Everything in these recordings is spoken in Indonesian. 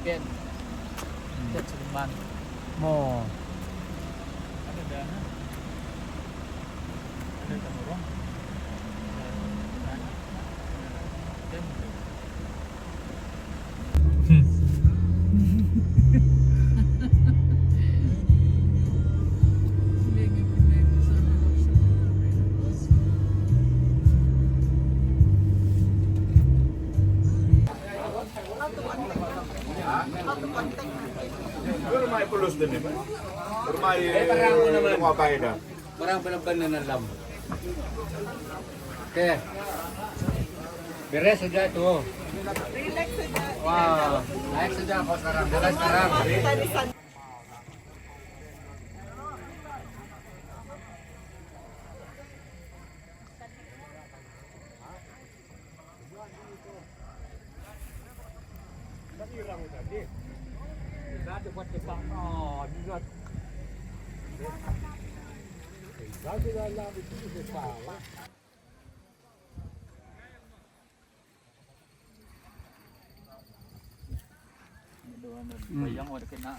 Ken. Ken Suleman. Mo. Ada dana. Ada temurung. Ken. Rumah pulus din eh. Rumah rumah kaya dah. Barang benar-benar Oke. Beres sudah tuh. Relax saja. Wow, naik sudah kok sekarang. Mulai sekarang. Tadi san. Bayang udah kena.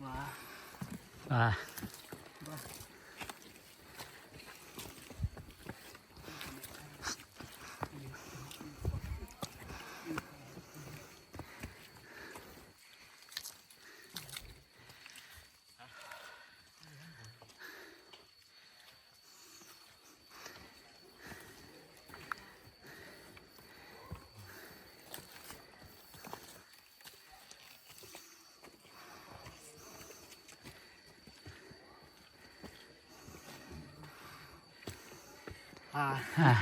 Wah. Ah. Ah.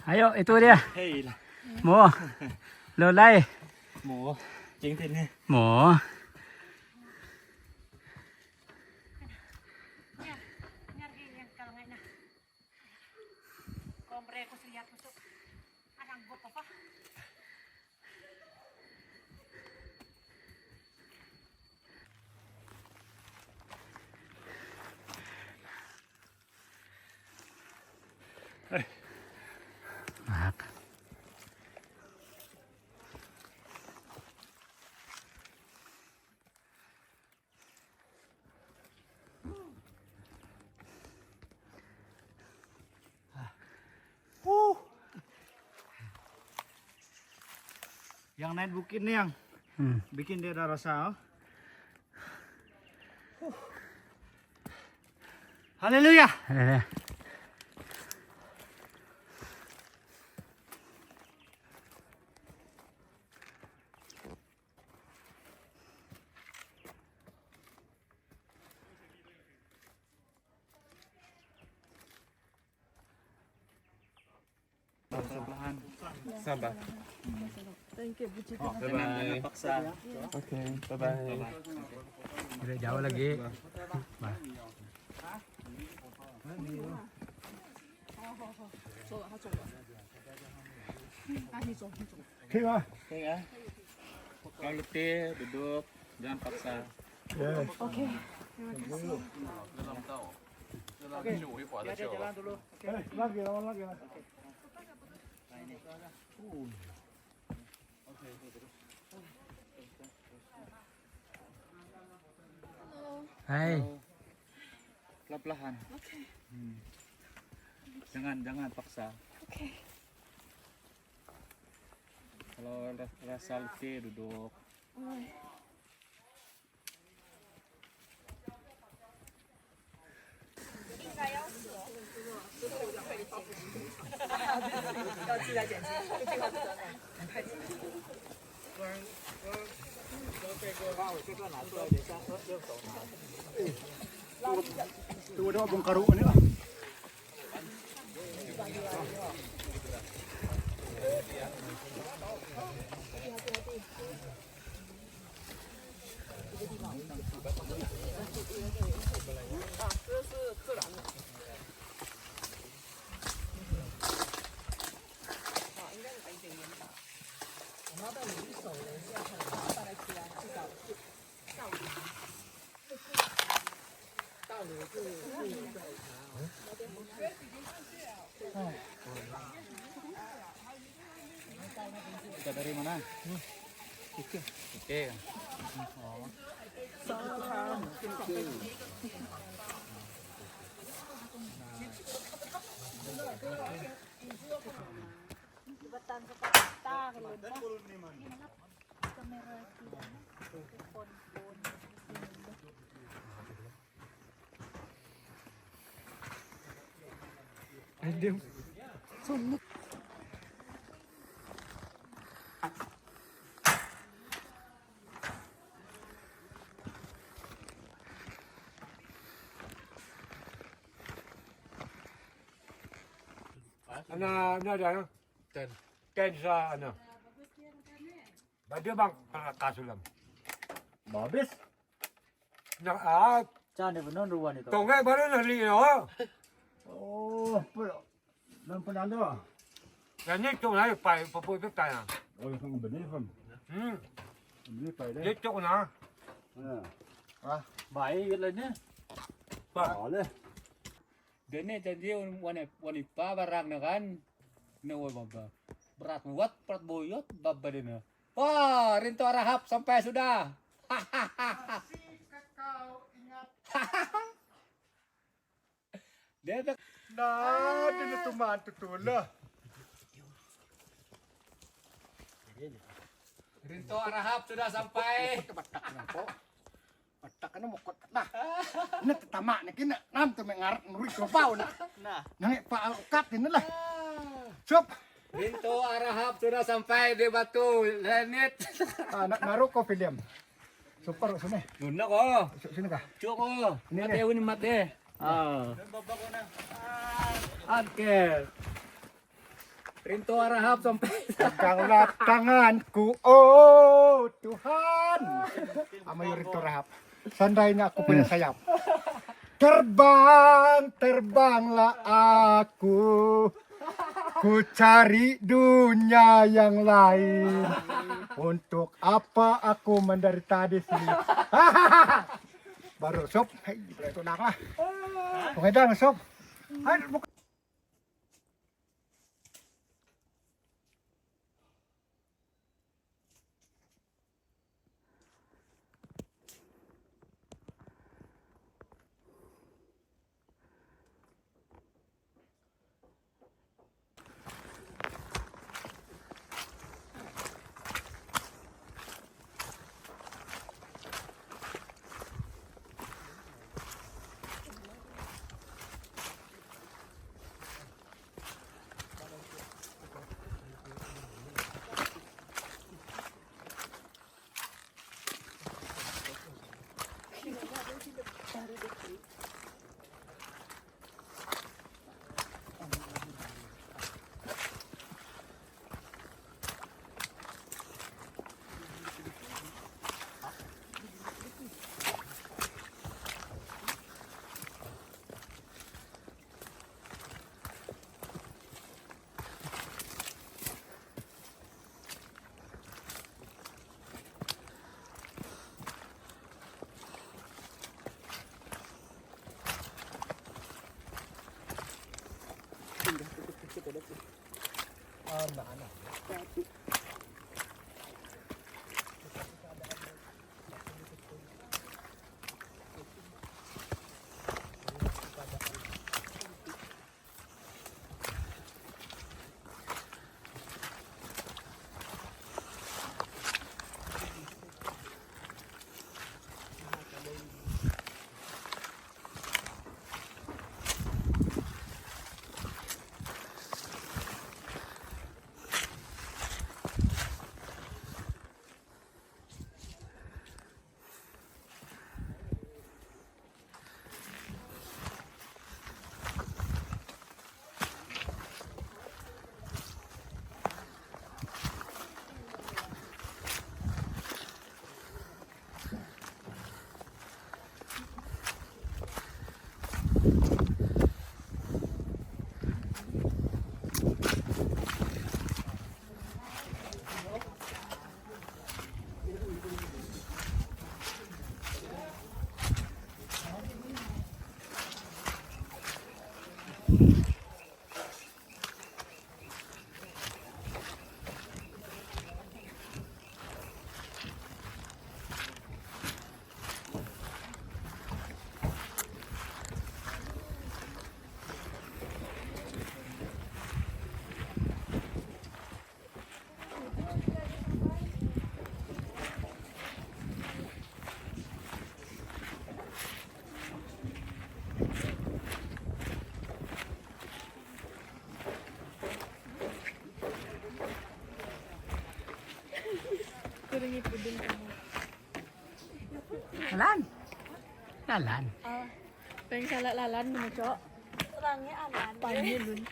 Ayo, itu dia. Hei lah. Mo. Lolai. Mùa chiến thiên này. Mo. Mak. Yang naik bukit nih yang bikin dia ada rasa. Haleluya. Ada. Perlahan. Sabar. Thank you, Buci. Bye-bye. Paksa. Oke, bye bye. Udah jauh lagi. Bah. Oke lah. Oke ya. Kau letih, duduk, jangan paksa. Oke. Terima kasih. Jalan dulu. Lagi, lawan lagi. Hai. Pelan-pelan. Oke. Jangan paksa. Oke. Kalau rasa letih, duduk. Tuh ada bongkar ini lah. Kita dari mana? Oke. Oke. Ano dyan? Ten sa ano? Bado bang kasulam? Babis. Na Chan benon ruan itu. tongay ba na liyo? Oh, pero nan panalo ah. Ganit ko na papuipit tayo. Oh, yung benih kan. Benih pa deh. Dito ko na. Baik gitu nya. Boleh. Gani jadi wanita barang na kan. Naway baba. Berat buat berat boyot baba din na. Wah, rinto arahap sampai sudah. Dia tak Na, dinutumaan tutula. rinto arahap sudah sampai. Patak ano mo kot na. Tama na kina nam to mengarap nuri ko pao na. Nangi pa ukat din lah. Sup. Rinto arahap sudah sampai di Batu Lenit. Naruh ko film. Super sini. Nuna ko. Sini ka. Cuko. Mate ini mate. Ah. Oke. Rinto arahap sampai. Peganglah tanganku, oh Tuhan. Ama Yurito Rahap. Seandainya aku punya sayap. Terbang, terbanglah aku. Ku cari dunia yang lain. Untuk apa aku menderita di sini? Baru sob, hei, itu nak lah. Pengedang sob. Hai, Lalan. Lalan. Pengen salat lalan mo, Cok. Orangnya aman. Panggil dun.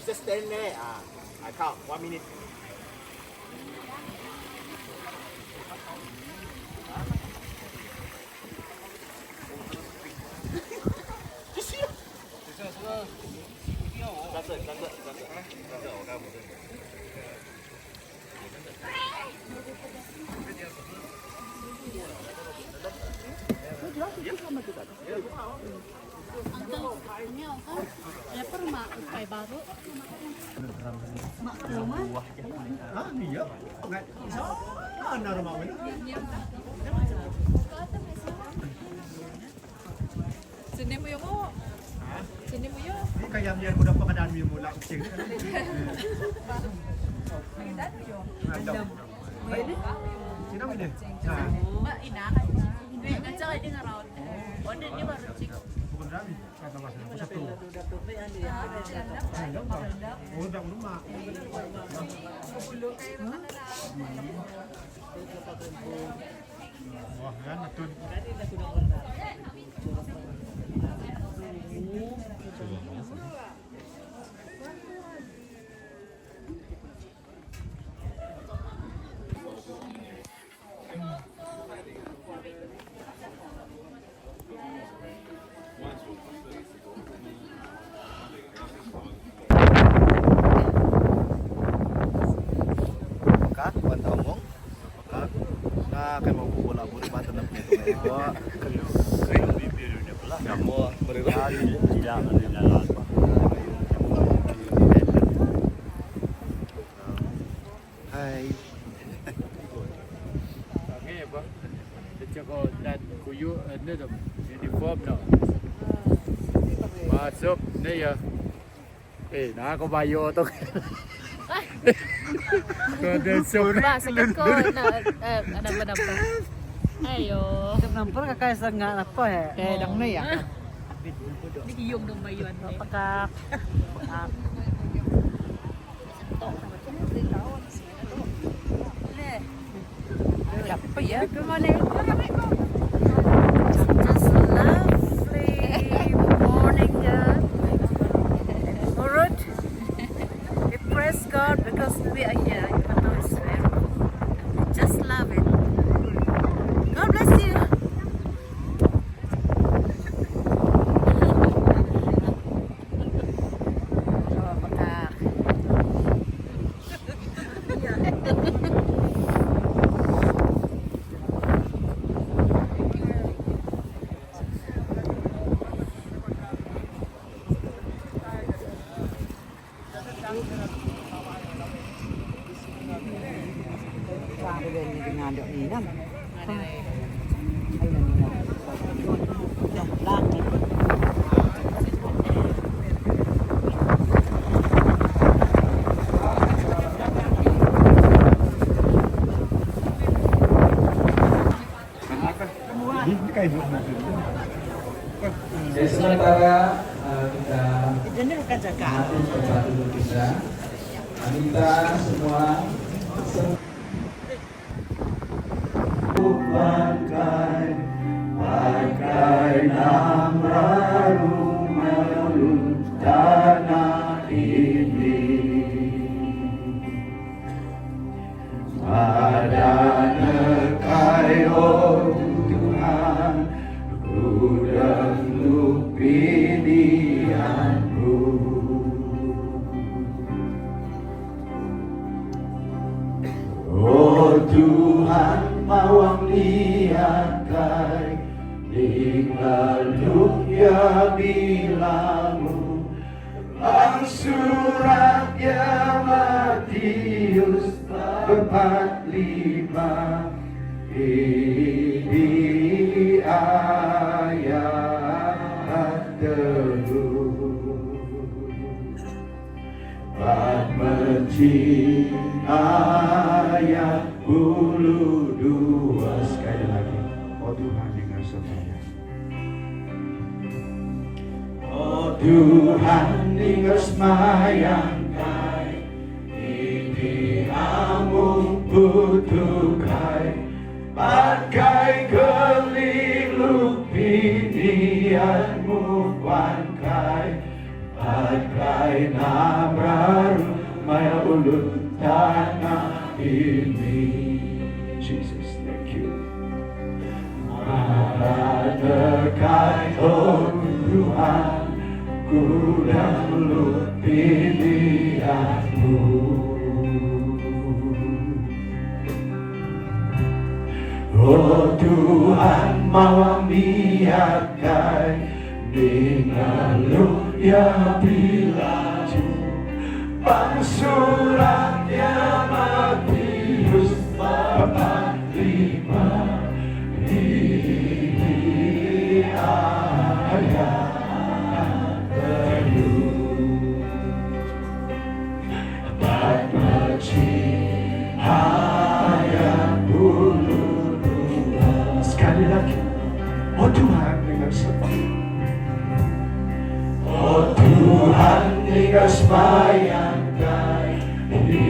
Just stand there. I count 1 minute. Sini mo yung mo. Sini mo yung. Kaya yan mo na pakadaan mo yung mula. Sino mo din? Bukan dami. Kata mas na satu. Udah rumah. Wah, kan atun. Kak, bantah omong. Kak, na kayak mau bola bola bantah nak punya tu. Wah, kayu bibir ni pula. Kamu berlari tidak ada lalat. Hai. Okay, ba? Dia ko dan kuyu ano dong. Uniform no. Masuk ni ya. Nakabayo to. Ba, sakit ko na ano ba? Ayo. Nampar kakak sangat apa ya? Dang na ya. Nagiyong ng bayuan ni. Pakak. Apa ya? Kemana? Just lovely morning. Alright. We praise God because we are here. Even though it's very cold. Just love it. God bless you. Jadi sementara kita mati tempat duduk kita, minta semua lupakan terkai oh Tuhan, ku dahulu pilihanmu. Oh Tuhan, mawang lihat kai tinggaluk ya bilamu, ang surat ya Matius 4:5, ini ayat teduh. Bab menci ayat 22. Sekali lagi, oh Tuhan dengar sembahyang. Oh Tuhan dengar sembahyang kai, ini amung butuhkai, pakai keliluk pinianmu kuankai, pakai nabraru maya ulut tanah ini. Jesus, thank you. Mara terkai oh Tuhan, ku dahulu pilihanmu. Oh Tuhan, mawang niat kai dengan ya bilaju, pangsurat ya Matius 4:5, ini ayat teduh. Bab menci ayat 22. Sekali lagi, oh Tuhan dengar sembahyang. Oh Tuhan dengar sembahyang kai, ini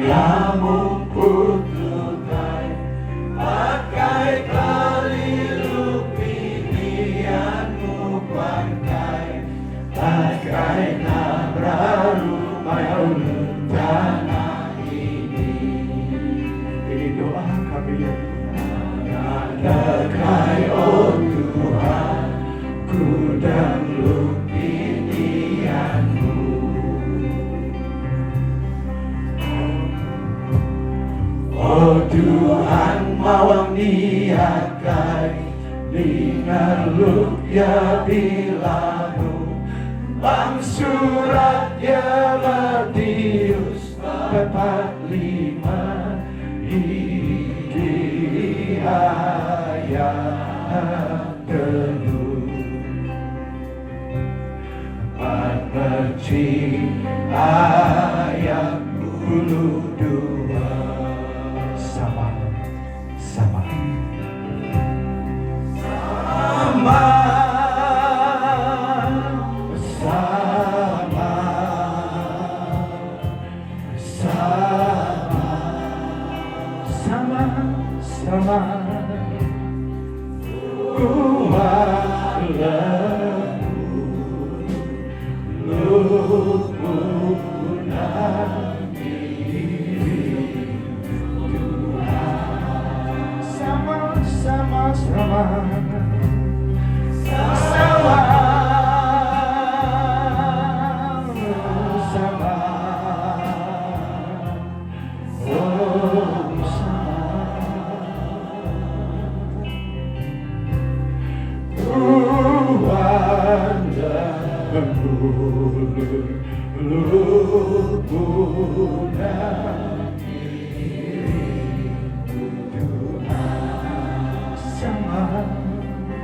kamu putukai, pakai kaliluk pinianmu kuankai, pakai nabraru mayaulu tanah ini. Ini doa kami ya Tuhan. Terkai oh Tuhan, ku dahulu pilihanmu. Oh Tuhan, mawang niat kai lingaluk ya bilamu, bang surat ya Matius 4:5, ini ayat teduh. Bab menci ayat 22. Sama sama sama sama sama sama kuat lupunan diri Tuhan. Sama-sama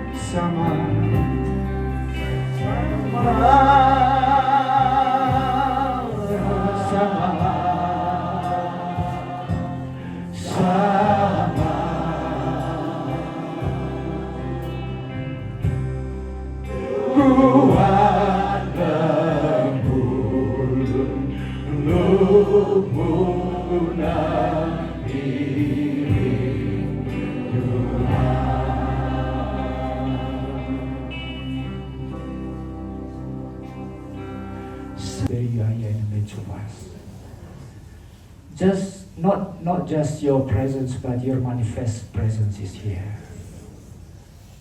Just not just your presence, but your manifest presence is here.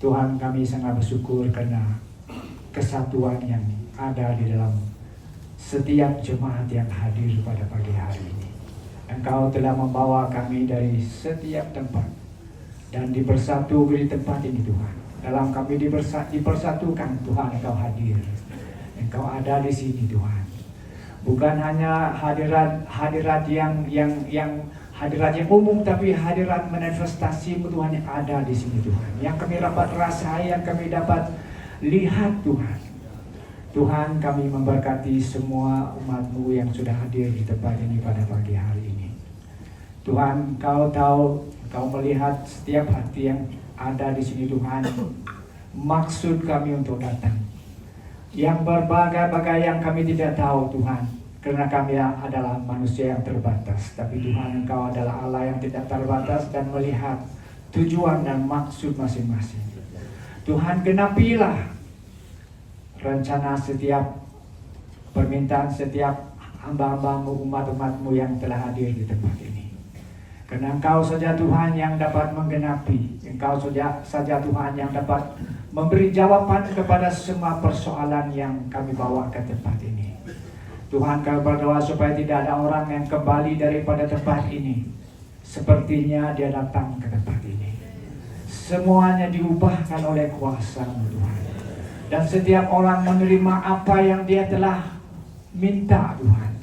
Tuhan, kami sangat bersyukur karena kesatuan yang ada di dalam setiap jemaat yang hadir pada pagi hari ini. Engkau telah membawa kami dari setiap tempat dan dipersatu di tempat ini, Tuhan. Dalam kami dipersatukan, Tuhan, Engkau hadir. Engkau ada di sini, Tuhan. Bukan hanya hadirat yang hadirat yang umum, tapi hadirat manifestasi Tuhan yang ada di sini, Tuhan. Yang kami dapat rasai, yang kami dapat lihat, Tuhan. Tuhan, kami memberkati semua umat-Mu yang sudah hadir di tempat ini pada pagi hari ini. Tuhan, Kau tahu, Kau melihat setiap hati yang ada di sini, Tuhan. Maksud kami untuk datang. Yang berbagai-bagai yang kami tidak tahu, Tuhan. Karena kami adalah manusia yang terbatas. Tapi Tuhan, Engkau adalah Allah yang tidak terbatas dan melihat tujuan dan maksud masing-masing. Tuhan, genapilah rencana setiap permintaan setiap hamba-hamba-Mu, umat-umat-Mu yang telah hadir di tempat ini. Karena Engkau saja Tuhan yang dapat menggenapi. Engkau saja Tuhan yang dapat memberi jawaban kepada semua persoalan yang kami bawa ke tempat ini. Tuhan, kami berdoa supaya tidak ada orang yang kembali daripada tempat ini sepertinya dia datang ke tempat ini. Semuanya diubahkan oleh kuasa-Mu, Tuhan. Dan setiap orang menerima apa yang dia telah minta, Tuhan.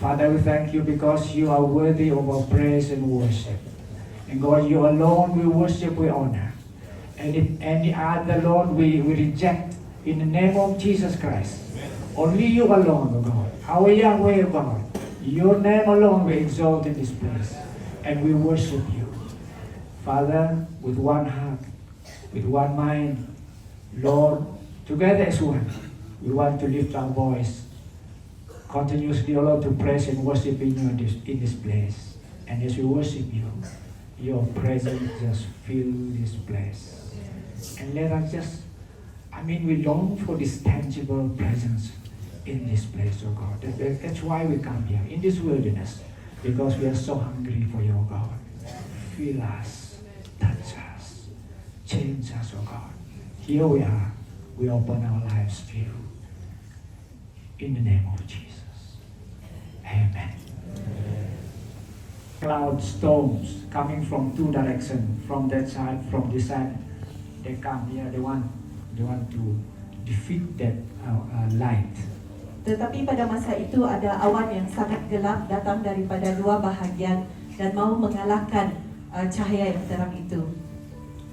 Father, we thank You because You are worthy of our praise and worship. And God, You alone we worship, we honor. And if any other, Lord, we reject in the name of Jesus Christ. Only You alone, O God. Our Yahweh, O God. Your name alone we exalt in this place. And we worship You. Father, with one heart, with one mind, Lord, together as one, we want to lift our voice continuously, O Lord, to praise and worship in You in this place. And as we worship You, Your presence just fill this place. And let us just, we long for this tangible presence in this place, oh God. That's why we come here, in this wilderness, because we are so hungry for You, oh God. Fill us, touch us, change us, oh God. Here we are. We open our lives to You. In the name of Jesus. Amen. Cloud storms coming from two directions, from that side, from this side. They come here, they want to defeat that light. Tetapi pada masa itu ada awan yang sangat gelap datang daripada dua bahagian dan mau mengalahkan cahaya yang terang itu.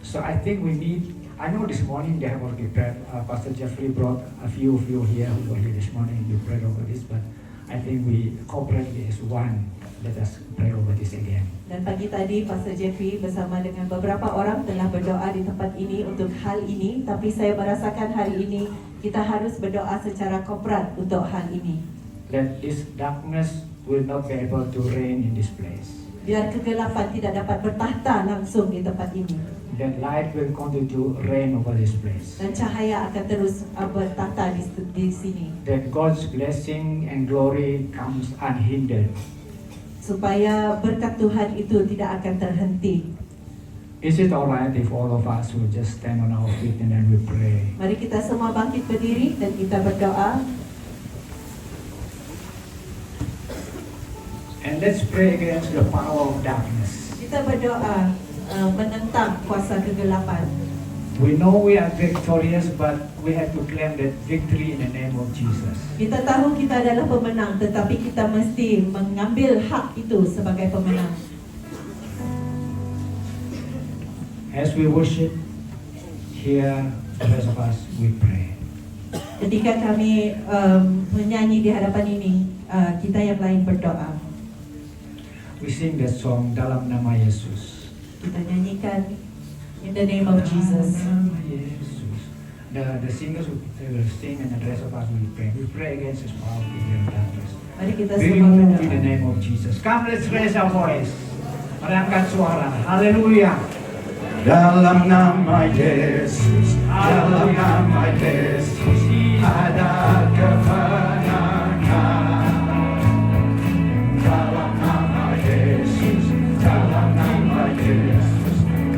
So I think we need, I know this morning they have already prayed, Pastor Jeffrey brought a few of you here who were here this morning, you prayed over this, but I think we corporately as one, let us pray over this again. Dan pagi tadi Pastor Jeffrey bersama dengan beberapa orang telah berdoa di tempat ini untuk hal ini, tapi saya merasakan hari ini kita harus berdoa secara korporat untuk hal ini. That this darkness will not be able to reign in this place. Biar kegelapan tidak dapat bertahta langsung di tempat ini. That light will continue to reign over this place. Dan cahaya akan terus bertahta di sini. That God's blessing and glory comes unhindered. Supaya berkat Tuhan itu tidak akan terhenti. Is it alright if all of us will just stand on our feet and then we pray? Mari kita semua bangkit berdiri dan kita berdoa. And let's pray against the power of darkness. Kita berdoa menentang kuasa kegelapan. We know we are victorious, but we have to claim that victory in the name of Jesus. Kita tahu kita adalah pemenang, tetapi kita mesti mengambil hak itu sebagai pemenang. As we worship here, the rest of us, we pray. Ketika kami menyanyi di hadapan ini, kita yang lain berdoa. We sing that song, dalam nama Yesus. Kita nyanyikan in the name of Jesus. Nama Yesus. The singers will sing and the rest of us will pray. We pray against this power of the darkness. Mari kita We semua remove in the berdoa. name of Jesus. Come, let's raise our voice. Mari angkat suara. Haleluya. Dalam nama Yesus, dalam nama Yesus, ada kemenangan. Dalam nama Yesus.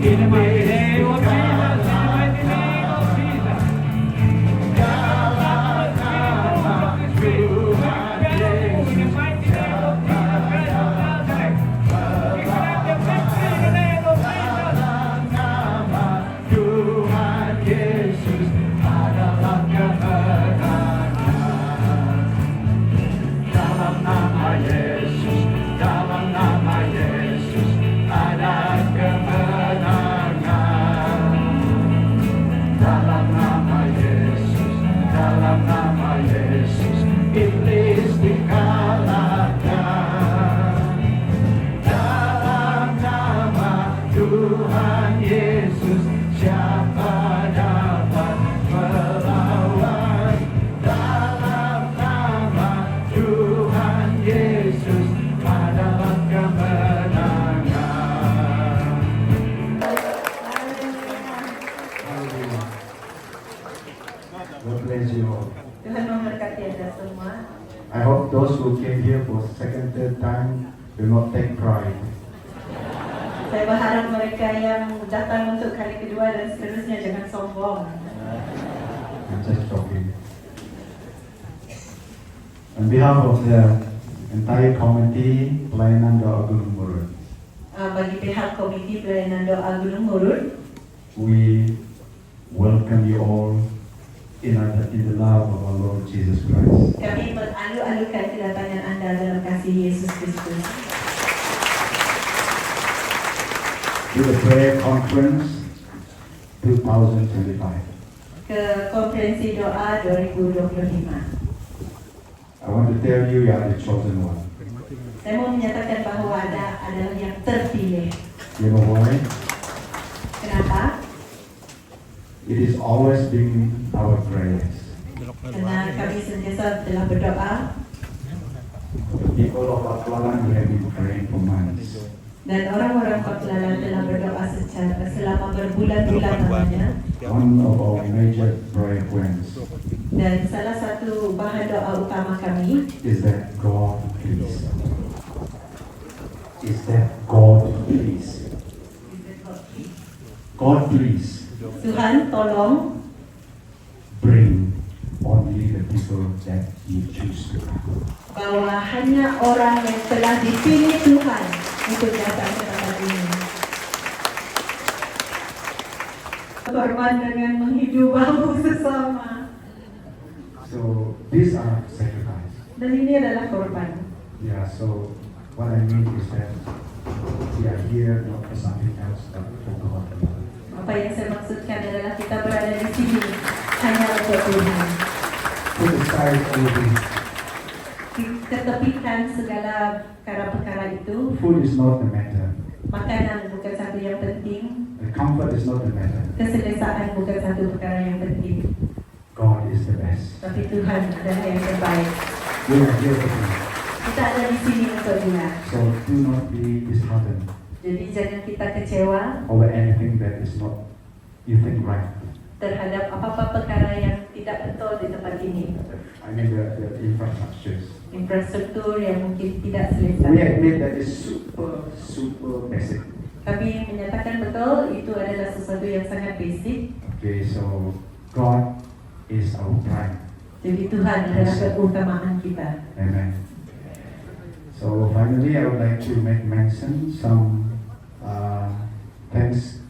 In the mighty name of Jesus, in the mighty name of Jesus. Tuhan Yesus adalah kemenangan. Dalam nama Yesus, dalam nama Yesus ada kemenangan. Dalam nama Yesus, dalam nama Yesus iblis dikalahkan. Dalam nama Tuhan Yesus siapa dapat melawan? Dalam nama Tuhan Yesus adalah kemenangan. God bless you all. Tuhan memberkati Anda semua. I hope those who came here for second, third time do not take pride. Saya berharap mereka yang datang untuk kali kedua dan seterusnya jangan sombong. I'm just joking. On behalf of the entire committee, Pelayanan Doa Gunung Murut, Bagi pihak Komiti Pelayanan Doa Gunung Murut, we welcome you all in the love of our Lord Jesus Christ. kami mengalu-alukan kedatangan Anda dalam kasih Yesus Kristus. To the prayer conference 2025. Ke konferensi doa 2025. I want to tell you, you are the chosen one. Saya mau menyatakan bahwa Anda adalah yang terpilih. You know why? Kenapa? It is always been our prayers. Karena kami sentiasa telah berdoa The people of Aklalan have been praying for months. dan orang-orang Paklalan telah berdoa selama berbulan-bulan lamanya. One of our major prayer points Dan salah satu bahan doa utama kami is that God please. Is that God please. God please Tuhan tolong bring only the people that you choose to come. bahwa hanya orang yang telah dipilih Tuhan untuk datang ke tempat ini. Korban dengan menghidup bambu sesama. So these are sacrifices. Dan ini adalah korban. Yeah, so what I mean is that we are here not for something else but for God. Apa yang saya maksudkan adalah kita berada di sini hanya untuk Tuhan. Put aside everything. Ketepikan segala perkara-perkara itu. Food is not the matter. Makanan bukan satu yang penting. The comfort is not the matter. Keselesaan bukan satu perkara yang penting. God is the best. Tapi Tuhan adalah yang terbaik. We are here for Him. Kita ada di sini untuk Dia. So do not be disheartened Jadi jangan kita kecewa over anything that is not you think right. terhadap apa-apa perkara yang tidak betul di tempat ini. I mean the infrastructures. Infrastruktur yang mungkin tidak We selesai. admit that is super basic. Kami menyatakan betul itu adalah sesuatu yang sangat basic. Okay, so God is our prime. Jadi Tuhan adalah keutamaan kita. Amen. So finally, I would like to make mention some thanks.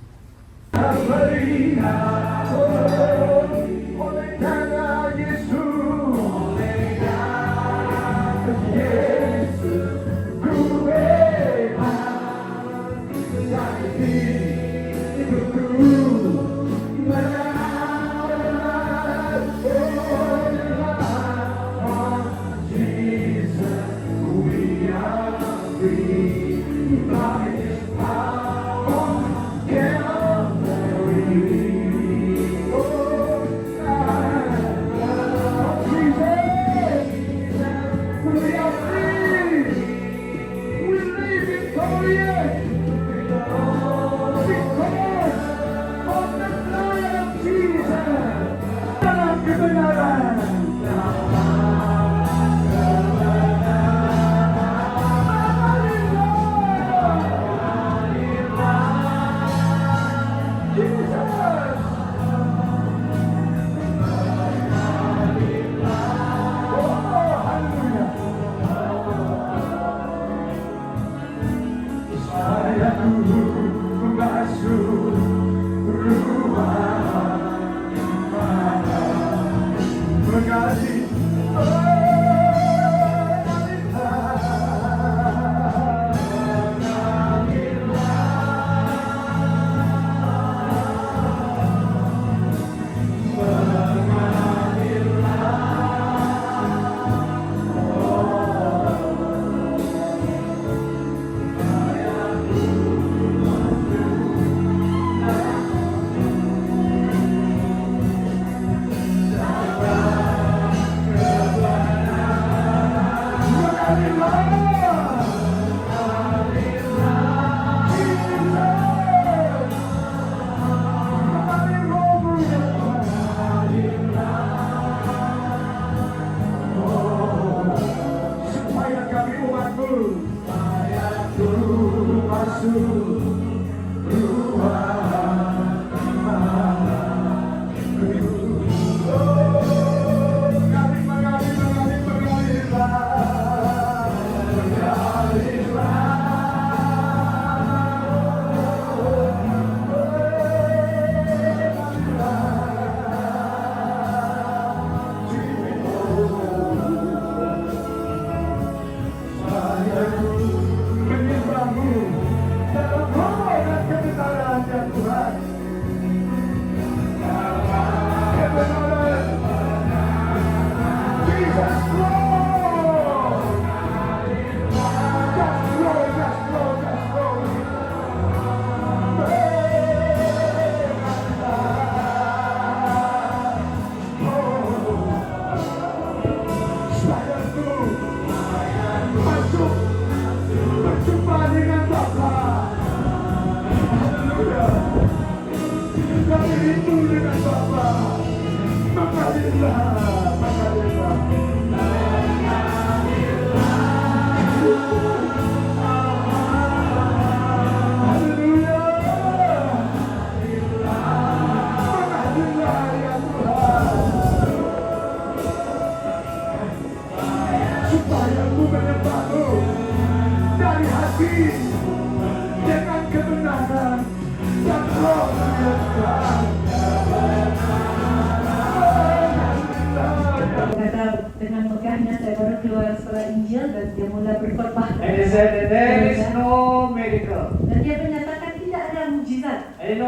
Dengan megahnya saya baru keluar sekolah Injil dan dia mulai berkhotbah. And he said that there is no miracle. Dan dia menyatakan tidak ada mukjizat. And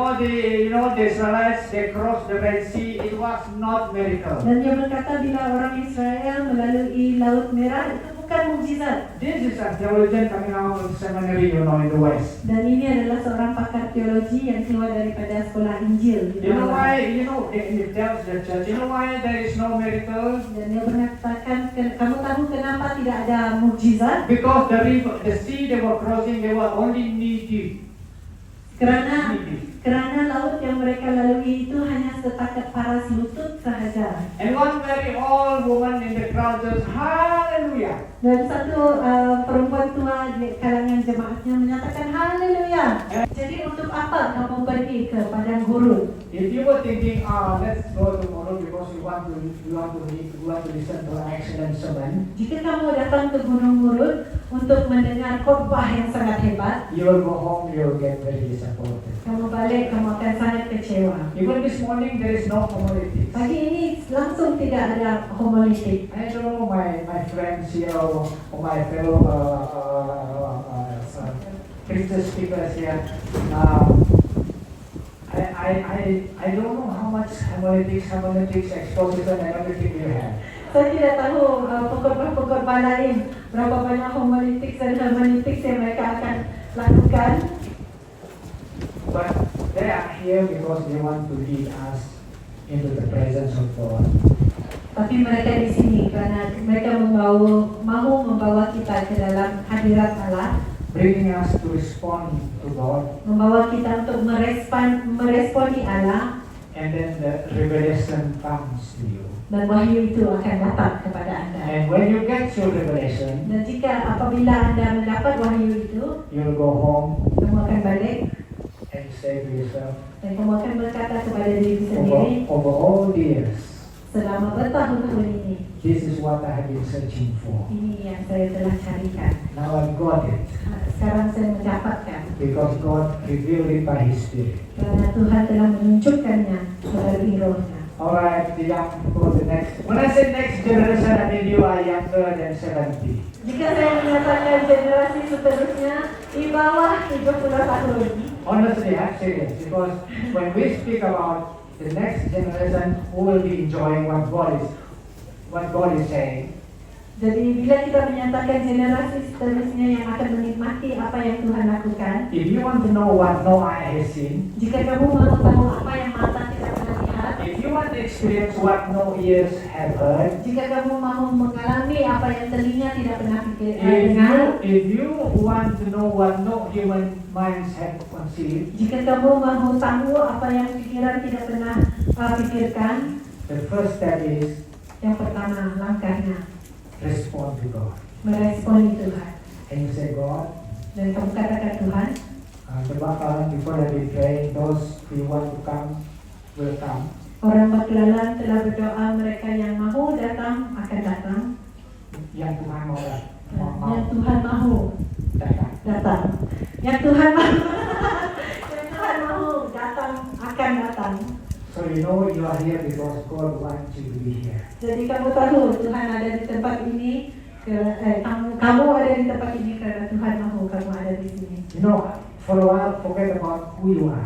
the Israelites, they crossed the Red Sea, it was not miracle. Dan dia berkata bila orang Israel melalui Laut Merah itu bukan mukjizat. This is a theologian coming out of seminary, in the West. Dan ini adalah seorang pakar teologi yang keluar daripada sekolah Injil. You know why? It tells the church, you know why there is no miracle? Dan dia mengatakan, kamu tahu kenapa tidak ada mukjizat? Because the river, the sea they were crossing, they were only knee deep. Karena laut yang mereka lalui itu hanya setakat paras lutut sahaja. And one very old woman in the crowd says, Hallelujah. Dan satu perempuan tua di kalangan jemaatnya menyatakan Haleluya. Jadi untuk apa kamu pergi ke padang gurun? If you were thinking, let's go tomorrow because we want to listen to an excellent sermon, Jika kamu datang ke Gunung Gurun untuk mendengar khotbah yang sangat hebat, you will go home, you will get very disappointed. kamu balik, kamu akan sangat kecewa. Even this morning, there is no homiletics. Pagi ini langsung tidak ada homiletik. I don't know my friends here or my fellow preacher speakers here. I don't know how much homiletics, exposition, and everything you have. Saya tidak tahu pengkhotbah lain berapa banyak homiletik dan hermeneutik yang mereka akan lakukan. But they are here because they want to lead us into the presence of God. Tapi mereka di sini karena mereka mahu membawa kita ke dalam hadirat Allah, Bringing us to respond to God, membawa kita untuk meresponi Allah, and then the revelation comes to you. dan wahyu itu akan datang kepada Anda. And when you get your revelation, Dan apabila Anda mendapat wahyu itu, you'll go home kamu akan balik and and say to yourself, Dan kamu akan berkata kepada diri sendiri, over all the years, selama bertahun-tahun ini, this is what I have been searching for. ini yang saya telah carikan. Now I got it Sekarang saya mendapatkan. because God revealed it by His Spirit. Karena Tuhan telah menunjukkannya melalui rohnya. Alright, the young people, the next. When I say next generation, I mean you are younger than 70. Jika saya menyatakan generasi seterusnya di bawah 70 tahun. Honestly, I'm serious because when we speak about the next generation who will be enjoying what God is saying, Jadi bila kita menyatakan generasi seterusnya yang akan menikmati apa yang Tuhan lakukan, if you want to know what no eye has seen, jika kamu mau tahu apa yang mata tidak pernah lihat, if you want to experience what no ears have heard, jika kamu mau mengalami apa yang telinga tidak pernah dengar, if you want to know what no human minds have conceived, jika kamu mau tahu apa yang pikiran tidak pernah pikirkan, the first step is yang pertama langkahnya respond to God. meresponi Tuhan. And you say, God, Dan kamu katakan Tuhan, Terbakaran before I be praying, those who want to come will come. orang Bak-Lalan telah berdoa, mereka yang mau datang akan datang. Yang Tuhan mau Yang Tuhan mau datang. Yang Tuhan mau yang Tuhan mau datang akan datang. So you know you are here because God wants you to be here. Jadi kamu tahu Tuhan ada di tempat ini. Kamu ada di tempat ini karena Tuhan mau kamu ada di sini. You know, for a while forget about who you are.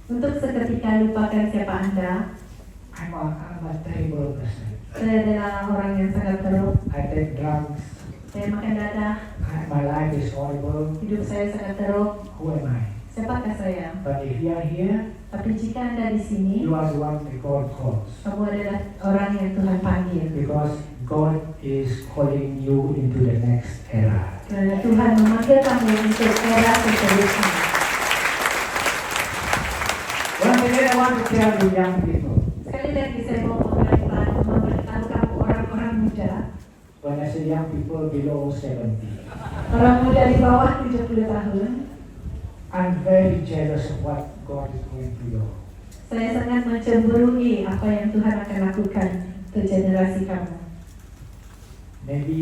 Untuk seketika lupakan siapa Anda. I'm a terrible person. Saya adalah orang yang sangat teruk. I take drugs. Saya makan dadah. My life is horrible. Hidup saya sangat teruk. Who am I? Siapakah saya? But if you are here, Tapi jika Anda di sini, you are the one that God calls. kamu adalah orang yang Tuhan panggil. Because God is calling you into the next era. Karena Tuhan memanggil kamu untuk era seterusnya. Once again, I want to tell you young people. Sekali lagi saya mau memberitahukan orang-orang muda. When I say young people below 70, Orang muda di bawah 70 tahun. I'm very jealous of what God is going to do. Saya sangat mencemburui apa yang Tuhan akan lakukan ke generasi kamu. Maybe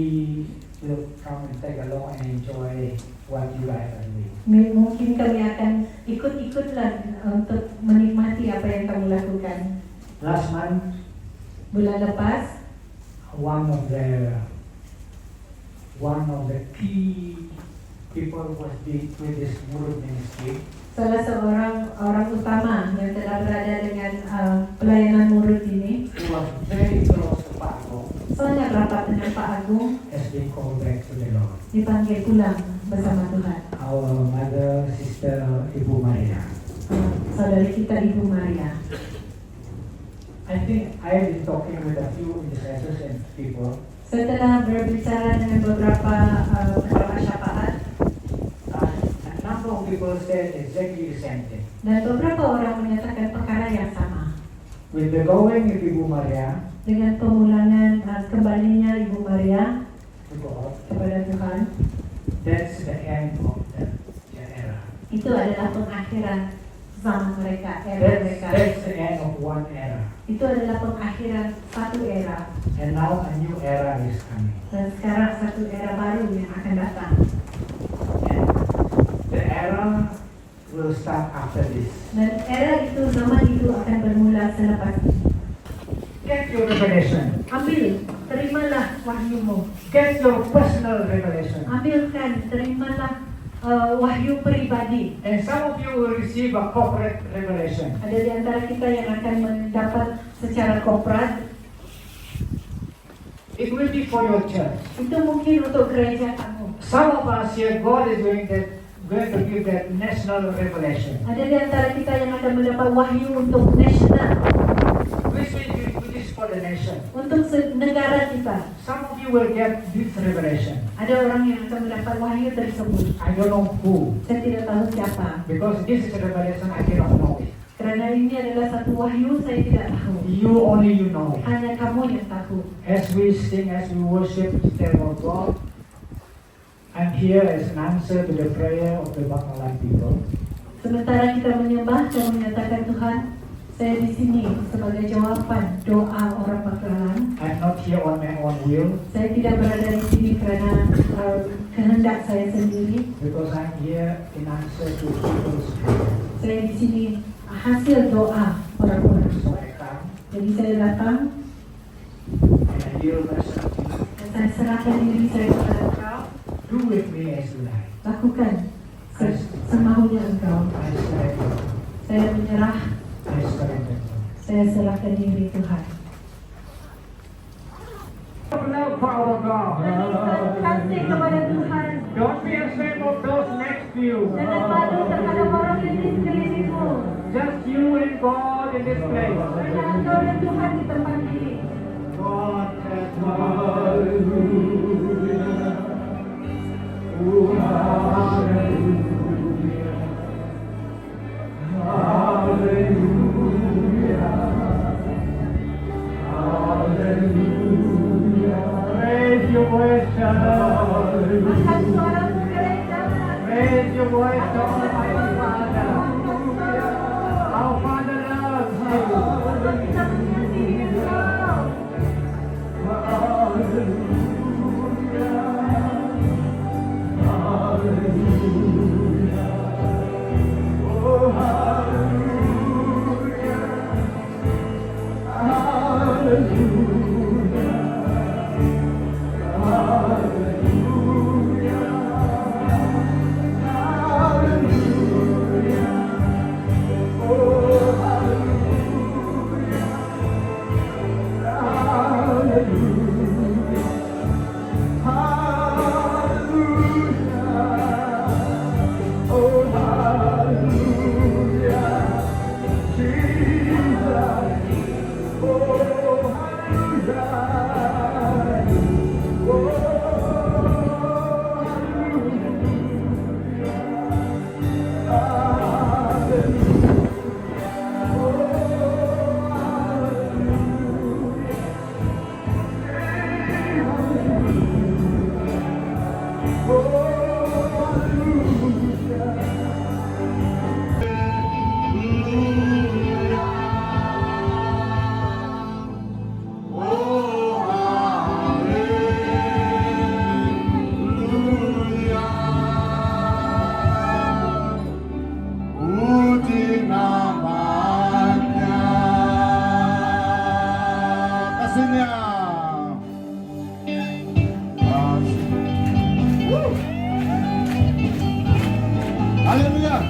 you'll come and take along and enjoy what you guys are doing. Mungkin kami akan ikut-ikutlah untuk menikmati apa yang kamu lakukan. Last month, Bulan lepas, one of the key people was with this Murid ministry. salah seorang orang utama yang telah berada dengan pelayanan murid ini, Who was very close to Pak Agung, sangat rapat dengan Pak Agung, has been called back to the Lord. dipanggil pulang bersama Tuhan. Our mother, sister Ibu Maria. Saudari kita Ibu Maria. I think I have been talking with a few intercessors and people. Saya telah berbicara dengan beberapa pendoa syafaat. A number of people said exactly the same thing. Dan beberapa orang menyatakan perkara yang sama. With the going of Ibu Maria Dengan pemulangan kembalinya Ibu Maria to God, kepada Tuhan, that's the end of the era. itu adalah pengakhiran zaman mereka, era mereka. That's the end of one era. Itu adalah pengakhiran satu era. And now a new era is coming. Dan sekarang satu era baru yang akan datang. And the era will start after this. Dan era itu, zaman itu akan bermula selepas ini. Get your revelation. Ambil, terimalah wahyumu. Get your personal revelation. Ambilkan, terimalah wahyu pribadi. And some of you will receive a corporate revelation. Ada di antara kita yang akan mendapat secara korporat. It will be for your church. Itu mungkin untuk gereja kamu. Some of us here, God is going to give that national revelation. Ada di antara kita yang akan mendapat wahyu untuk nasional, Which is for the nation. untuk negara kita. Some of you will get this revelation. Ada orang yang akan mendapat wahyu tersebut. I don't know who. Saya tidak tahu siapa. Because this is a revelation I cannot know it. Karena ini adalah satu wahyu, saya tidak tahu. Only you know it. Hanya kamu yang tahu. As we sing, as we worship, tell of God, I'm here as an answer to the prayer of the Bak-Lalan people. Sementara kita menyembah dan menyatakan Tuhan, saya di sini sebagai jawaban doa orang Bakalan. I'm not here on my own will, Saya tidak berada di sini kerana kehendak saya sendiri. because I'm here in answer to people's prayer. Saya di sini hasil doa orang-orang. So I come Jadi saya datang and I yield myself to you. dan saya serahkan diri saya kepada Engkau. Do with me as you like. Lakukan semaunya Engkau. I surrender. Saya menyerah, I surrender. saya serahkan diri Tuhan. Love for our God. Kasih kepada Tuhan. Don't be ashamed of those next to you. Jangan malu terhadap orang yang di sekelilingmu. Just you and God in this place. Hanya Engkau dan Tuhan di tempat ini. God has hallelujah. Oh, hallelujah. Hallelujah. Hallelujah. Raise your voice, Angkat suaramu gereja. raise your voice to Almighty Father. Our Father loves you. Kita mengasihi Engkau. Hallelujah.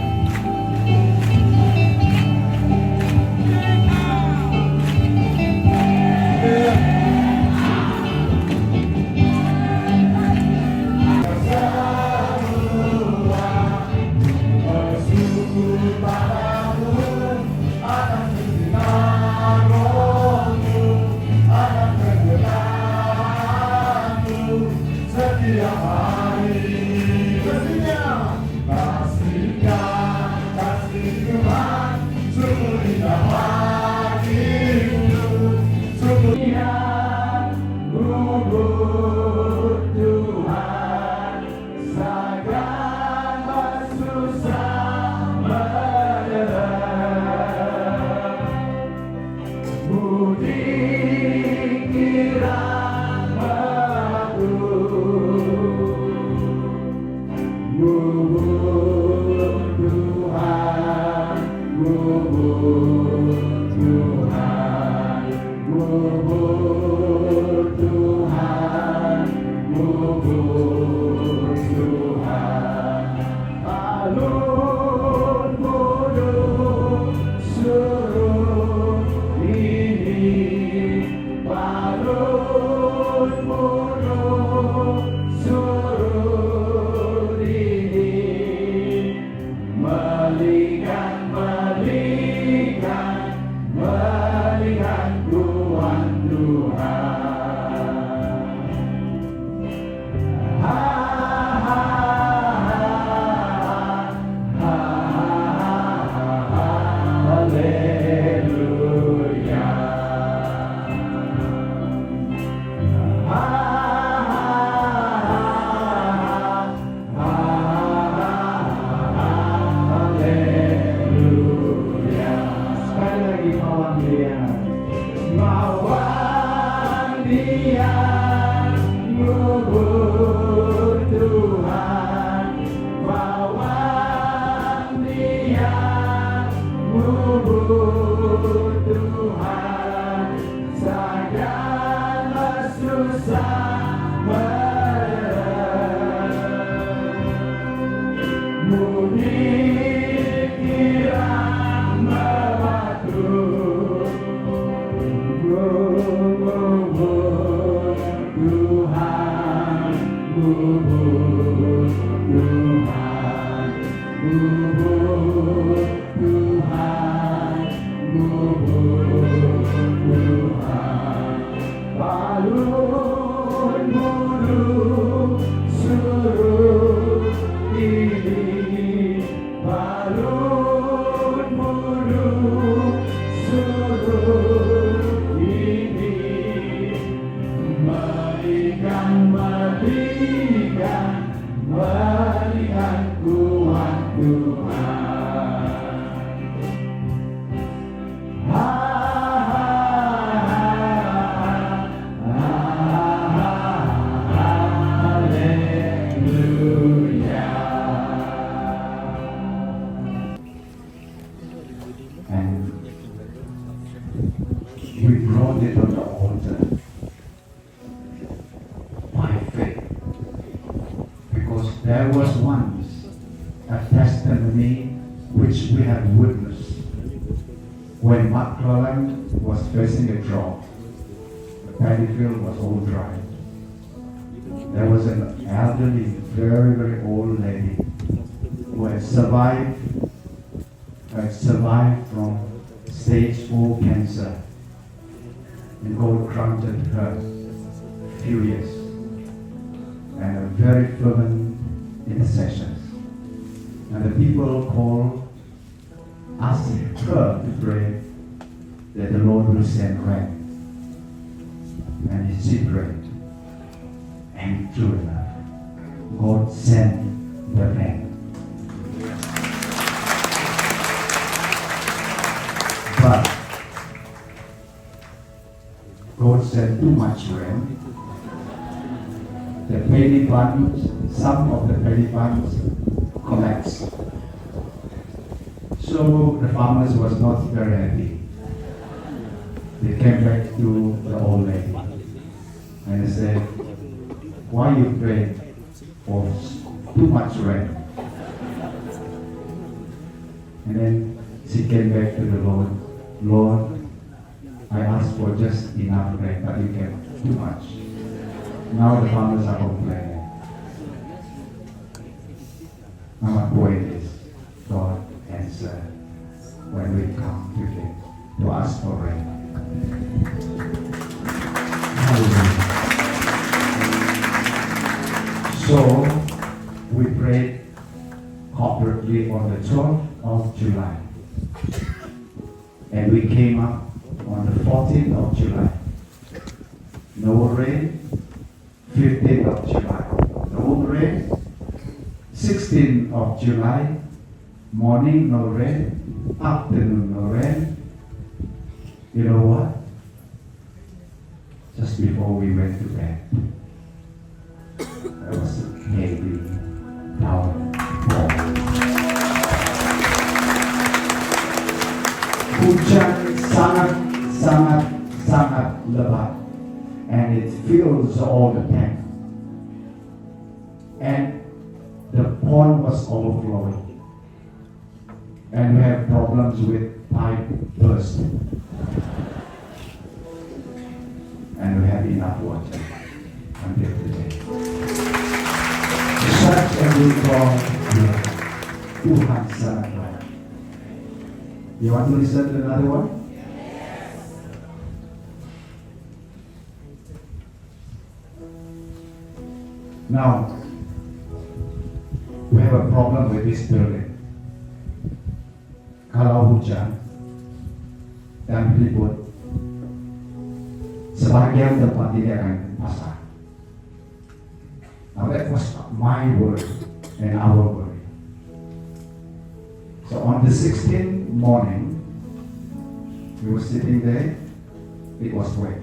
lagi mawang dia ngubur Tuhan, mawang dia ngubur Tuhan, segala susah muni kirang mewaktu ngubur Tuhan, ngubur Tuhan, ngubur Tuhan, ngubur Tuhan. Balun bulu suruh ini, balun bulu suruh ini, melihat kuat Tuhan. And we brought it on the altar by faith, because there was once a testimony which we have witnessed when McClellan was facing a drought. The paddy field was all dry. There was an elderly, very, very old lady who had survived from stage 4 cancer, and God granted her a few years and a very fervent intercessions. And the people called, asking her to pray that the Lord will send rain. And she prayed, and true enough, God sent the rain. But God sent too much rain. The paddy plants, some of the paddy plants collapsed. So the farmers was not very happy. They came back to the old lady and they said, "Why you prayed for too much rain?" And then she came back to the Lord. "Lord, I asked for just enough rain, but you gave too much. Now the farmers are complaining." Now my point is, God answered when we come to Him to ask for rain. Hallelujah. So we prayed corporately on the 12th of July. And we came up on the 14th of July. No rain. 15th of July. No rain. 16th of July. Morning, no rain. Afternoon, no rain. You know what? Just before we went to bed, there was a heavy downpour. Hujan sangat lebat, and it fills all the tank. And the pond was overflowing. And we have problems with pipe burst. And we have enough water until today. Such a good God, Tuhan sangat baik. You want to listen to another one? Yes. Now, we have a problem with this building. Kalau hujan dan ribut, sebagian tempat ini akan basah. Now that was my word and our word. So on the 16th morning, we were sitting there, it was wet.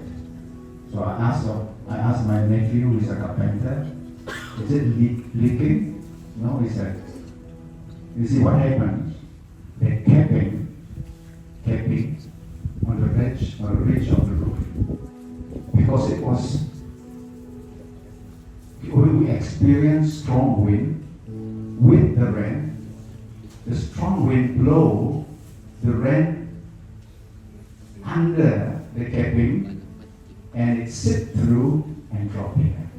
So I asked my nephew, who is a carpenter, is it leaking? No, he said. You see what happened? They capping on the ridge of the roof. Because it was, we experienced strong wind with the rain. The strong wind blow the rain under the capping, and it sit through and drop here.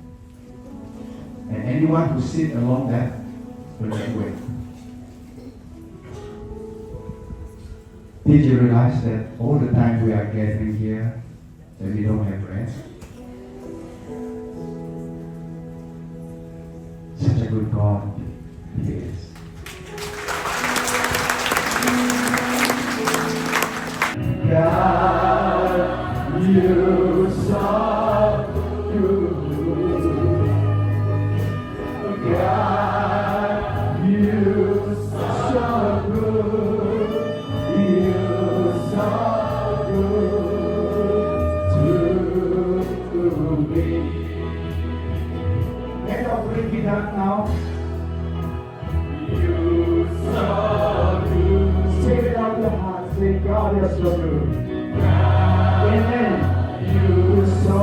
And anyone who sit along that will get wet. Did you realize that all the time we are gathering here, that we don't have rest? Such a good God He is. God, you so good. God, you so good. You so good to me. Let us bring it up now. You so good. Say it out your heart. Say, God, you're so good. Amen. You're so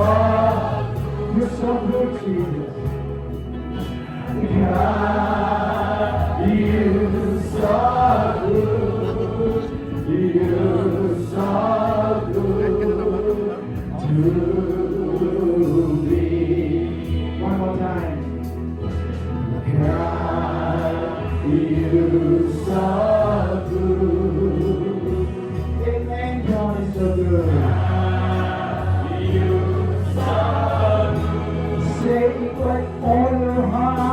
good, Jesus. God, you're so good. You're so good to me. One more time. God, you're so good. Amen. God is so good. You're so good. Say it with all your heart.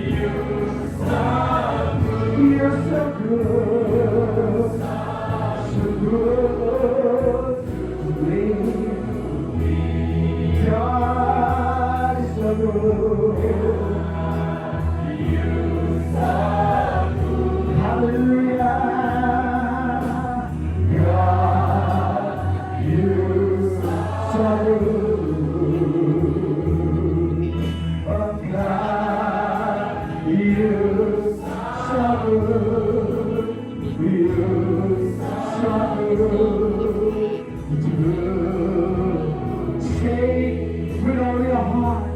You're so good. You're so good. So good to me. God is so good. You're so good. Hallelujah. God, you're so good. Oh God, you're so good. You're so good. Say with all your heart.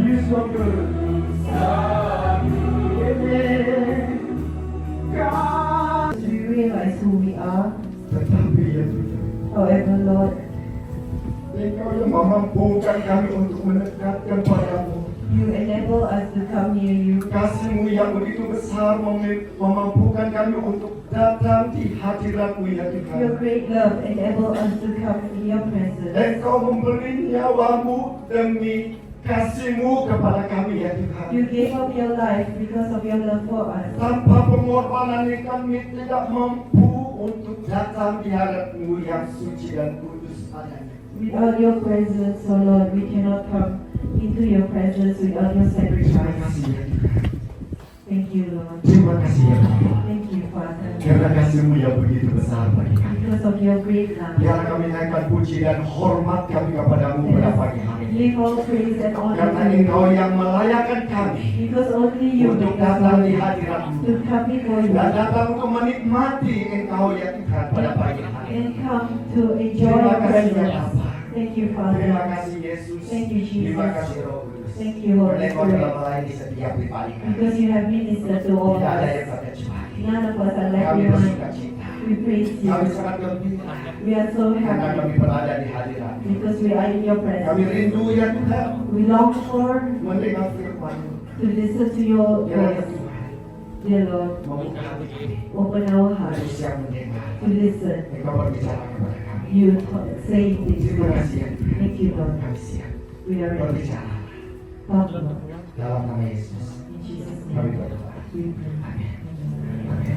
You're so good. Amen. God. We realize who we are. Tetapi ya Tuhan, However, Lord, Engkau yang memampukan kami untuk mendekatkan padamu. you enable us to come near you. Kasih-Mu yang begitu besar memampukan kami untuk datang di hadirat-Mu ya Your Tuhan. great love enable us to come in your presence. Engkau memberi nyawa-Mu demi kasih-Mu kepada kami ya Tuhan. You gave up your life because of your love for us. Tanpa pengorbanan ini kami tidak mampu untuk datang di hadirat-Mu yang suci dan kudus adanya. Without your presence, oh Lord, we cannot come into your presence without your Terima sacrifice. kasih ya Tuhan. Thank you, Lord. Terima kasih ya Bapa. Thank you, Father. Karena kasih-Mu yang begitu besar bagi kami. Because of your great love. Biar kami naikkan puji dan hormat kami kepadamu pada pagi hari ini. Give all praise and honor Karena to you. Engkau yang melayakkan kami Because only you untuk make us datang di worthy hadirat-Mu to come before you dan datang untuk menikmati Engkau ya Tuhan pada pagi hari ini. and come to enjoy Terima your kasih ya presence. Bapa. Thank you, Terima Father. kasih Yesus. Thank you, Jesus. Terima kasih Roh Kudus. Thank you, Holy Karena Engkau telah Spirit. melayani setiap pribadi kami. Because you have ministered to all Tidak ada of yang us. terkecuali. None of us are like Kami you. bersuka cita. We praise you. Kami sangat gembira We are so karena happy kami berada di hadirat-Mu. because we are in your Kami presence. rindu ya Tuhan We long for mendengar firman-Mu. to listen to your Kiranya voice, Tuhan dear Lord. membuka hati kami Open our hearts untuk siap mendengar. to listen. Engkau berbicara kepada kami. You say things. Terima kasih ya Tuhan. Thank you, Lord. Kami siap We are ready. berbicara Talk, Lord. dalam nama Yesus. In Jesus' Kami name. berdoa. We pray. Amin.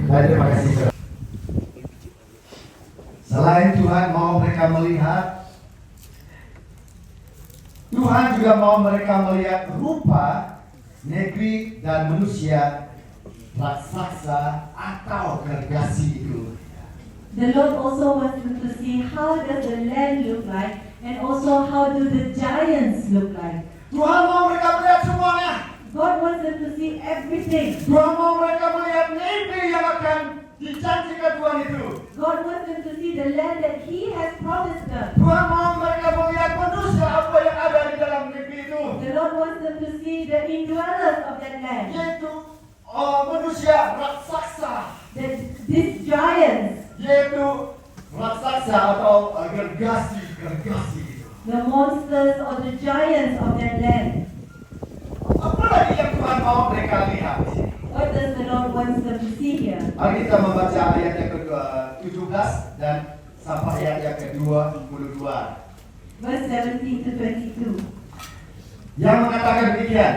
Baik, terima kasih. Saudara. Selain Tuhan mau mereka melihat, Tuhan juga mau mereka melihat rupa, negeri, dan manusia raksasa atau gergasi itu. The Lord also wants them to see how does the land look like, and also how do the giants look like. Tuhan mau mereka melihat semuanya. God wants them to see everything. Tuhan mau mereka melihat mimpi yang akan dijanjikan Tuhan itu. God wants them to see the land that He has promised them. Tuhan mau mereka melihat manusia apa yang ada di dalam mimpi itu. The Lord wants them to see the indwellers of that land. Yaitu manusia raksasa. That these giants, Yaitu raksasa atau gergasi itu. the monsters or the giants of that land. Apa lagi yang Tuhan mau mereka lihat di sini? What does the Lord wants them to see here? Mari kita membaca ayat yang ke-17 dan sampai ayat yang ke-22. Verse 17 to 22. Yang mengatakan demikian.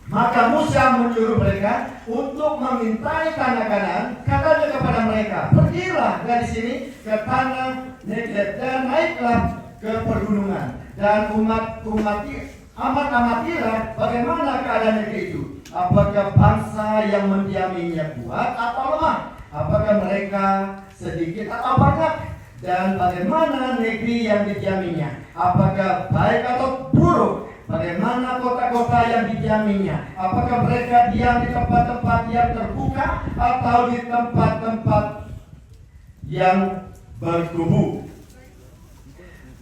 Maka Musa menyuruh mereka untuk mengintai tanah Kanaan. Katanya kepada mereka, pergilah dari sini ke tanah Negev dan naiklah ke pegunungan. Dan amatilah bagaimana keadaan negeri itu. Apakah bangsa yang mendiaminya kuat atau lemah? Apakah mereka sedikit atau banyak? Dan bagaimana negeri yang didiaminya? Apakah baik atau buruk? Bagaimana kota-kota yang didiaminya? Apakah mereka diam di tempat-tempat yang terbuka atau di tempat-tempat yang bertubuh?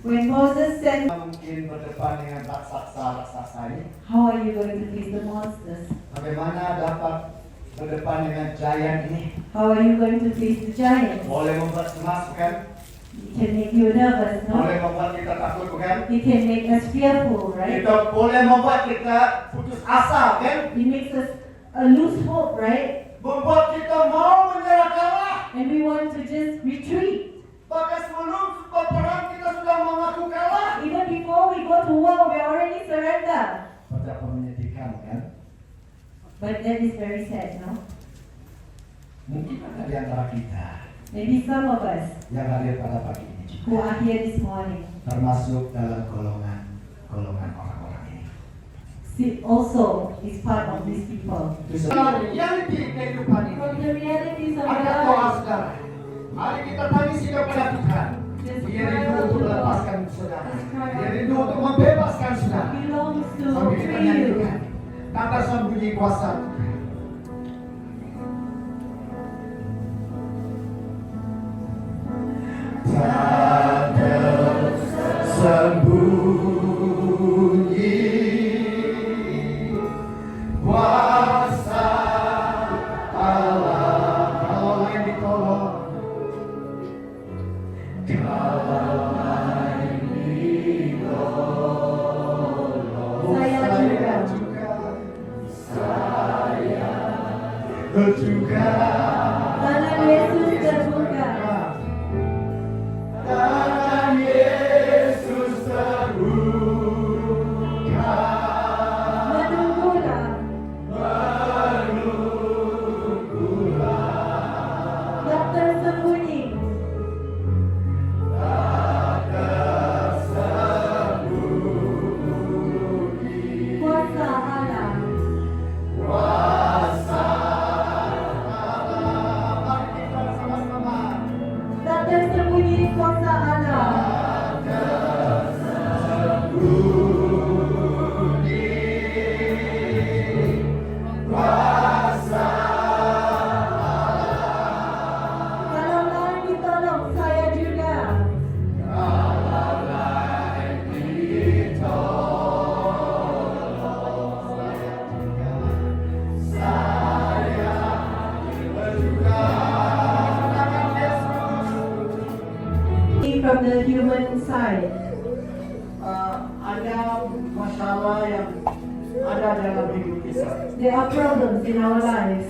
When Moses said, Mungkin berdepan dengan raksasa ini. how are you going to face the monsters? Bagaimana dapat berdepan dengan giant ini? How are you going to face the giants? Boleh membuat cemas bukan? It can make you nervous, Boleh no? membuat kita takut bukan? It can make us fearful, right? Itu boleh membuat kita putus asa kan? It makes us lose hope, right? Membuat kita mau menyerah kalah. And we want to just retreat. Bahkan sebelum berperang kita sudah mengaku kalah. Even before we go to war, we already surrender. Betapa menyedihkan kan? But that is very sad, no? Mungkin ada di antara kita Maybe some of us yang hadir pada pagi ini juga, who are here this morning termasuk dalam golongan orang-orang ini. also is part of these people. Realiti kehidupan ini. From the realities of Ada doa life, saudara. Mari kita tangisi kepada Tuhan. Dia rindu untuk melepaskan saudara. Dia rindu untuk membebaskan saudara. belongs to Sambil kita free you. nyanyikan kata sembunyi kuasa Tuhan. Tak tersembunyi kuasa Allah. Kalau lain ditolong, kalau lain ditolong, Saya juga Tangan Yesus terbuka. tangan Yesus terbuka. Menunggulah. Tak tersembunyi. Kuasa Allah. Tak tersembunyi kuasa Allah. Kalau lain ditolong, saya juga. From the human side, Ada masalah yang ada dalam hidup kita. there are problems in our lives.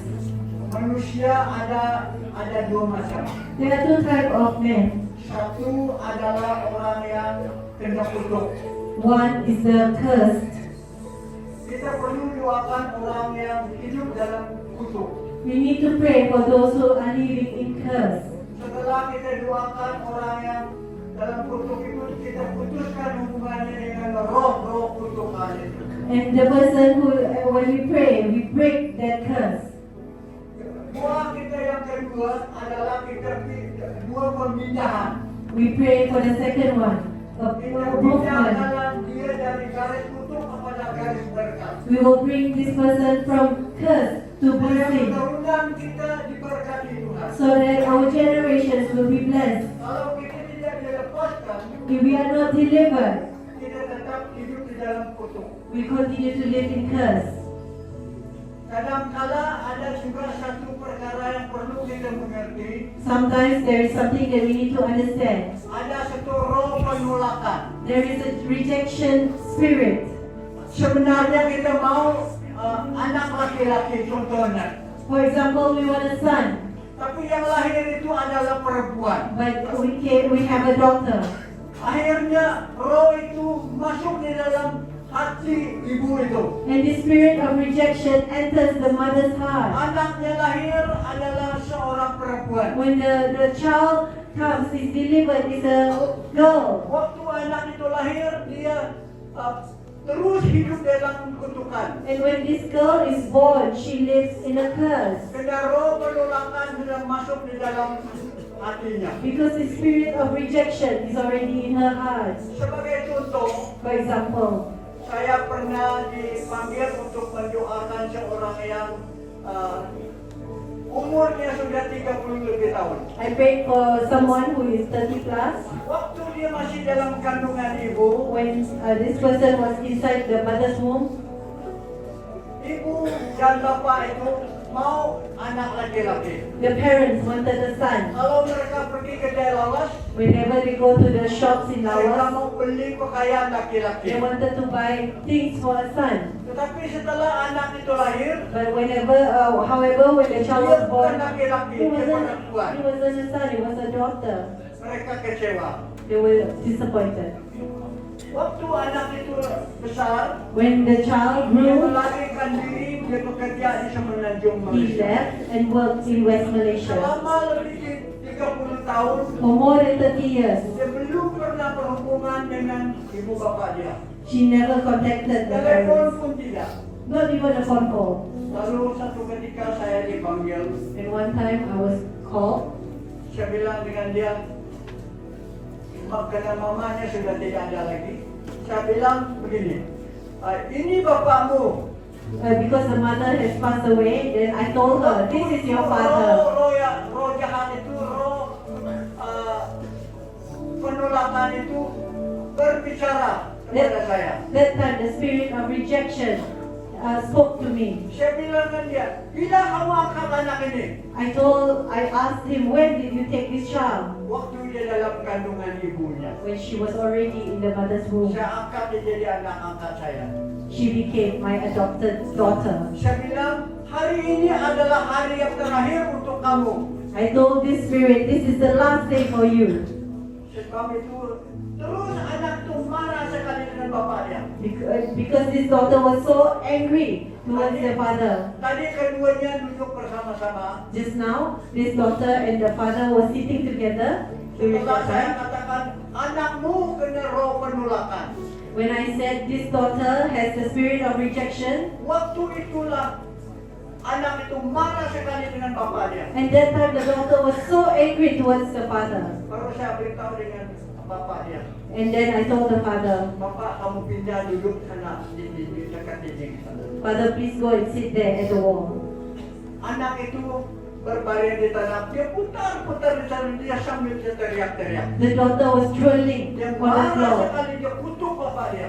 Manusia ada dua macam. There are two types of men. Satu adalah orang yang kena kutuk. One is the cursed. Kita perlu doakan orang yang hidup dalam kutuk. We need to pray for those who are living in curse. Setelah kita doakan orang yang dalam kutuk itu, kita putuskan hubungannya dengan roh kutukan itu. And the person who, when we pray, we break that curse. kedua adalah dua pemindahan. We pray for the second one, a Pindah movement. adalah dia dari garis kutuk kepada garis berkat. We will bring this person from curse to blessing, Keturunan kita diberkati Tuhan. so that our generations will be blessed. Kalau kita tidak dilepaskan, If we are not delivered, kita tetap hidup di dalam kutuk. we continue to live in curse. Kadangkala ada juga satu perkara yang perlu kita mengerti. Sometimes there is something that we need to understand. Ada satu roh penolakan. There is a rejection spirit. Sebenarnya kita mau anak laki-laki contohnya. For example, we want a son, Tapi yang lahir itu adalah perempuan. but we have a daughter. Akhirnya roh itu masuk di dalam hati ibu itu. And the spirit of rejection enters the mother's heart. Anaknya lahir adalah seorang perempuan. When the child comes, is delivered, is a girl. Waktu anak itu lahir, dia terus hidup dalam kutukan. And when this girl is born, she lives in a curse. Karena roh penolakan sudah masuk di dalam hatinya. Because the spirit of rejection is already in her heart. Sebagai contoh, For example, saya pernah dipanggil untuk mendoakan seorang yang umurnya sudah 30 lebih tahun. I prayed for someone who is 30 plus. Waktu dia masih dalam kandungan ibu, When this person was inside the mother's womb, ibu dan bapak itu mau anak laki-laki. the parents wanted a son. Kalau mereka pergi ke Lawas, Whenever they go to the shops in mereka Laos, mau beli pakaian laki-laki. they wanted to buy things for a son. Tetapi setelah anak itu lahir, But however, when the child dia was bukan born, laki-laki, it dia perempuan. wasn't a son, it was a daughter. Mereka kecewa. They were disappointed. Waktu anak itu besar, When the child dia grew, melarikan diri, dia bekerja di Semenanjung he Malaysia. left and worked in West Malaysia. Selama lebih 30 tahun, For more than 30 years, dia belum pernah berhubungan dengan ibu bapak dia. she never contacted the Telepon parents. pun tidak. Not even a phone call. Lalu satu ketika saya dipanggil, And one time I was called. saya bilang dengan dia, karena mamanya sudah tidak ada lagi. Saya bilang begini, ini bapakmu. Because the mother has passed away, then I told her, this is your father. Roh jahat itu, roh penolakan itu berbicara kepada saya. That time the spirit of rejection spoke to me. Saya bilang dengan dia, bila kamu angkat anak ini? I asked him, when did you take this child? Waktu dia dalam kandungan ibunya. When she was already in the mother's womb. Saya angkat dia jadi anak angkat saya. She became my adopted daughter. Saya bilang, hari ini adalah hari yang terakhir untuk kamu. I told this spirit, this is the last day for you. Sebab itu, terus anak itu marah sekali dengan bapaknya. Because this daughter was so angry towards the father. Tadi keduanya duduk bersama-sama. Just now, this daughter and the father were sitting together. Setelah saya katakan, anakmu kena roh penolakan. When I said this daughter has the spirit of rejection, Waktu itulah anak itu marah sekali dengan bapaknya. and that time the daughter was so angry towards the father. Baru saya beritahu dengan bapaknya, And then I told the father, Bapak kamu pindah duduk sana di dekat dinding sana. Father, please go and sit there at the wall. Anak itu berbaring di tanah, dia putar-putar di sana, dia sambil dia teriak-teriak. The daughter was trolling Dia on the marah floor. sekali, dia kutuk bapaknya.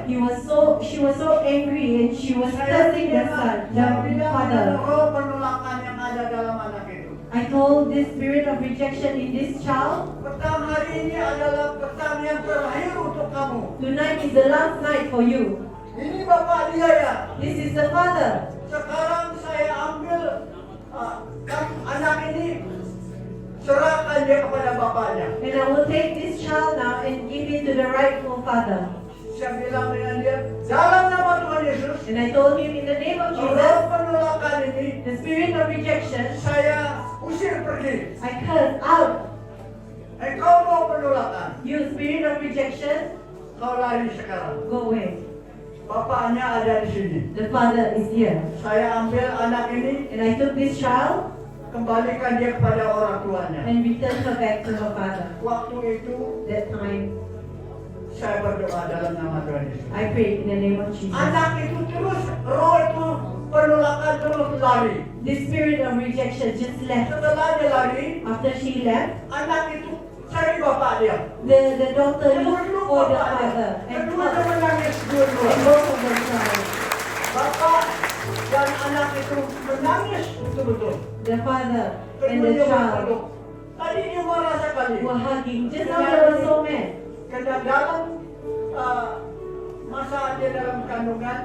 She was so angry and she was cursing the son, the bilang father. ada roh penolakan yang ada dalam anak itu. I told this spirit of rejection in this child, Petang hari ini adalah petang yang terakhir untuk kamu. tonight is the last night for you. Ini bapak dia ya. This is the father. Sekarang saya ambil anak ini, serahkan dia kepada bapaknya. And I will take this child now and give it to the rightful father. Saya bilang dengan dia, dalam nama Tuhan Yesus, And I told him in the name of roh Jesus, penolakan ini the spirit of rejection, saya usir pergi. I curse out. Engkau roh penolakan, You spirit of rejection, kau lari sekarang. go away. Bapaknya ada di sini. The father is here. Saya ambil anak ini, And I took this child Kembalikan dia kepada orang tuanya. and return her back to her father. Waktu itu That time, saya berdoa dalam nama Tuhan Yesus. I prayed in the name of Jesus. Anak itu terus, roh itu penolakan terus lari. The spirit of rejection just left. Setelah dia lari, After she left, anak itu cari bapak dia. the daughter looked Kedua-dua for the bapak dia. father and Kedua-dua menangis and dua-dua. both of them cried. Bapak dan anak itu menangis betul-betul. The father and the Keduanya child berpeluk. Tadi dia marah sekali. were hugging. Just now they were so mad. Karena dalam masa dia dalam kandungan,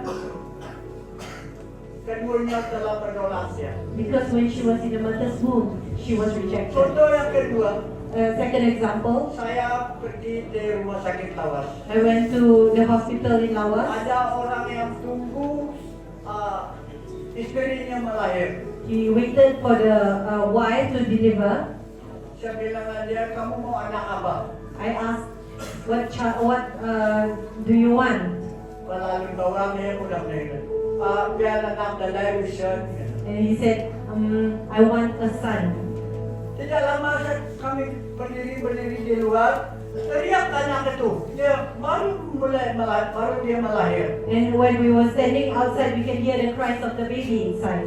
keduanya telah bernolak dia. Because when she was in the mother's womb, she was rejected. Contoh yang kedua, Second example, saya pergi di rumah sakit Lawas. I went to the hospital in Lawas. Ada orang yang tunggu istrinya melahir. He waited for the wife to deliver. Saya bilang sama dia, kamu mau anak apa? I asked, what do you want? Lalu bawang dia udah melahir. Biar anak dalai vision. And he said, I want a son. Tidak lama kami berdiri di luar, teriak anak itu. Dia baru dia melahir. And when we were standing outside, we can hear the cries of the baby inside.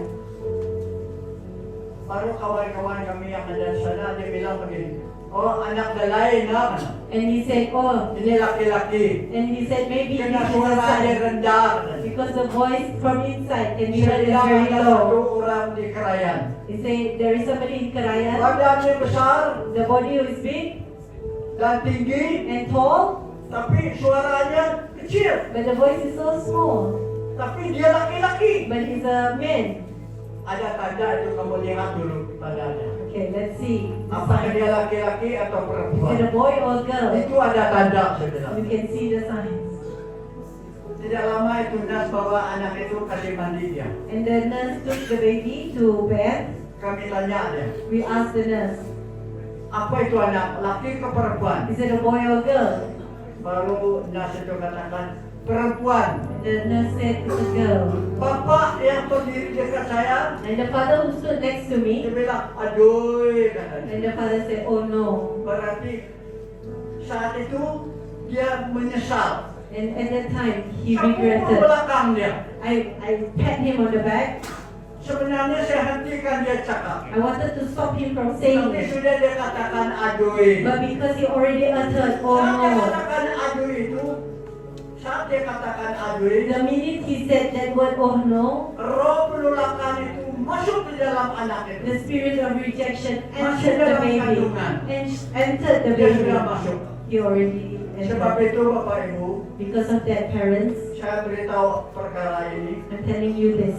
Baru kawan-kawan kami yang ada di sana, dia bilang begini, oh anak dalai na. And he said, oh, Ini laki-laki. and he said, maybe this Kena is a suara dia son. rendah. Because the voice from inside can be Dia heard is bilang very ada satu low. orang di Kerayan. He said, there is somebody in Karayan, Badannya besar the body is big dan tinggi, and tall, tapi suaranya kecil. but the voice is so small. Tapi dia laki-laki. But he's a man. Ada tanda itu kamu lihat dulu badannya. Okay, let's see. The Apakah sign. dia laki-laki atau Is perempuan? it a boy or a girl? Itu ada tanda saya bilang. You can see the signs. Tidak lama itu nas bawa anak itu kasih mandi dia. And the nurse took the baby to bed. Kami tanya dia, We asked the nurse, apa itu anak, laki ke perempuan? is it a boy or a girl? Baru nas itu katakan perempuan. The nurse said it's a girl. Bapak yang berdiri dekat saya, And the father who stood next to dia me, bilang, aduh katanya. and the father said, oh no. Berarti saat itu dia menyesal. And at that time, he Aku ke regretted. belakang dia. I pat him on the back. Sebenarnya saya hentikan dia cakap. I wanted to stop him from Tapi saying it. sudah dia katakan aduh. But because he already uttered, oh Saat dia no. katakan aduh itu, saat dia katakan aduh, The minute he said that word, oh no, roh penolakan itu masuk di dalam anak itu. the spirit of rejection Masuk entered the dalam baby. kandungan. Entered the Dia baby. sudah masuk. He already Sebab entered. itu Bapak Ibu, Because of that, parents, saya beritahu perkara ini. I'm telling you this.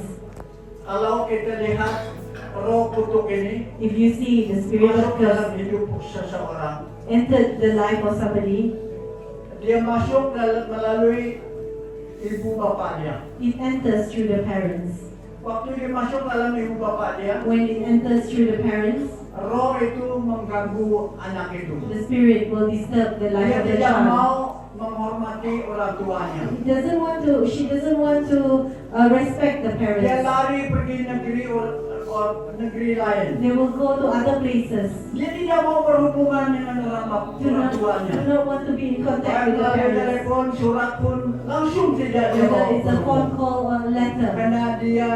Kalau kita lihat roh kutuk ini If you see the spirit of masuk dalam curse hidup seseorang, entered the life of somebody, dia masuk melalui ibu bapak dia. it enters through the parents. Waktu dia masuk dalam ibu bapak dia, When it enters through the parents, roh itu mengganggu anak itu. the spirit will disturb the life Dia of the tidak child. mau menghormati orang tuanya. She doesn't want to respect the Dia parents. lari pergi negeri lain. They will go to other places. Dia tidak mau berhubungan dengan orang tuanya. Do not want to be in contact with the Melalui parents. telepon, surat pun langsung tidak dia Whether mau it's a phone berhubungan. call or a letter. Karena dia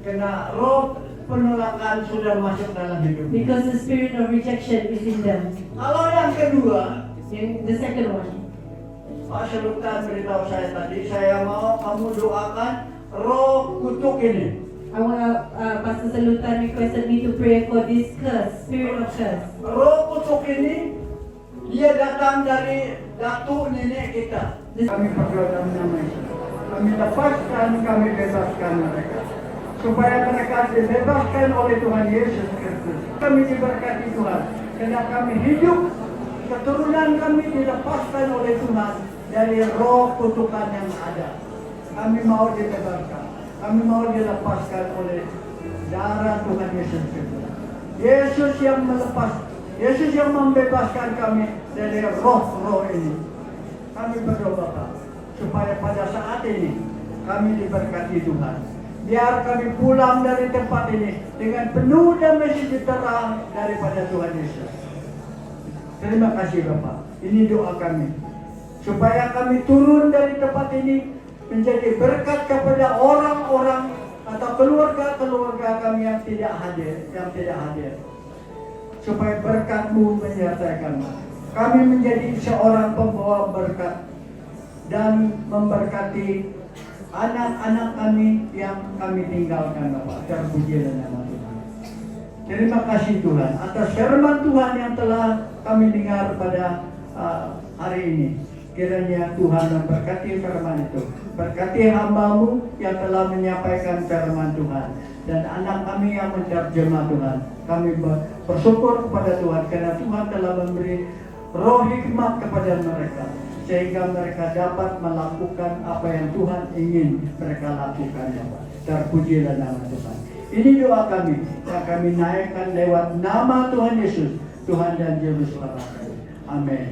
kena roh penolakan sudah masuk dalam hidupnya. Because the spirit of rejection is in them. Kalau yang kedua, The second one, Pak Selutan beritahu saya tadi, saya mau kamu doakan roh kutuk ini. Pastor Salutan requested me to pray for this curse, spirit of curse. Roh kutuk ini dia datang dari datuk nenek kita. Kami berdoa dalam nama Yesus. Kami lepaskan, kami bebaskan mereka. Supaya mereka dibebaskan oleh Tuhan Yesus Kristus. Kami diberkati Tuhan. Karena kami hidup, keturunan kami dilepaskan oleh Tuhan dari roh kutukan yang ada. Kami mau dibebaskan. Kami mau dilepaskan oleh darah Tuhan Yesus Kristus. Yesus yang melepas, Yesus yang membebaskan kami dari roh-roh ini. Kami berdoa Bapa, supaya pada saat ini kami diberkati Tuhan. Biar kami pulang dari tempat ini dengan penuh damai sejahtera daripada Tuhan Yesus. Terima kasih Bapak. Ini doa kami. Supaya kami turun dari tempat ini menjadi berkat kepada orang-orang atau keluarga-keluarga kami yang tidak hadir. Supaya berkat-Mu menyertai kami. Kami menjadi seorang pembawa berkat dan memberkati anak-anak kami yang kami tinggalkan, Bapak. Terpujilah nama Tuhan. Terima kasih Tuhan atas firman Tuhan yang telah kami dengar pada hari ini. Kiranya Tuhan memberkati firman itu. Berkati hamba-Mu yang telah menyampaikan firman Tuhan. Dan anak kami yang menerjemah Tuhan. Kami bersyukur kepada Tuhan karena Tuhan telah memberi roh hikmat kepada mereka. Sehingga mereka dapat melakukan apa yang Tuhan ingin mereka lakukan. Terpujilah nama Tuhan. Ini doa kami yang kami naikkan lewat nama Tuhan Yesus, Tuhan dan Juru Selamat kami. Amin.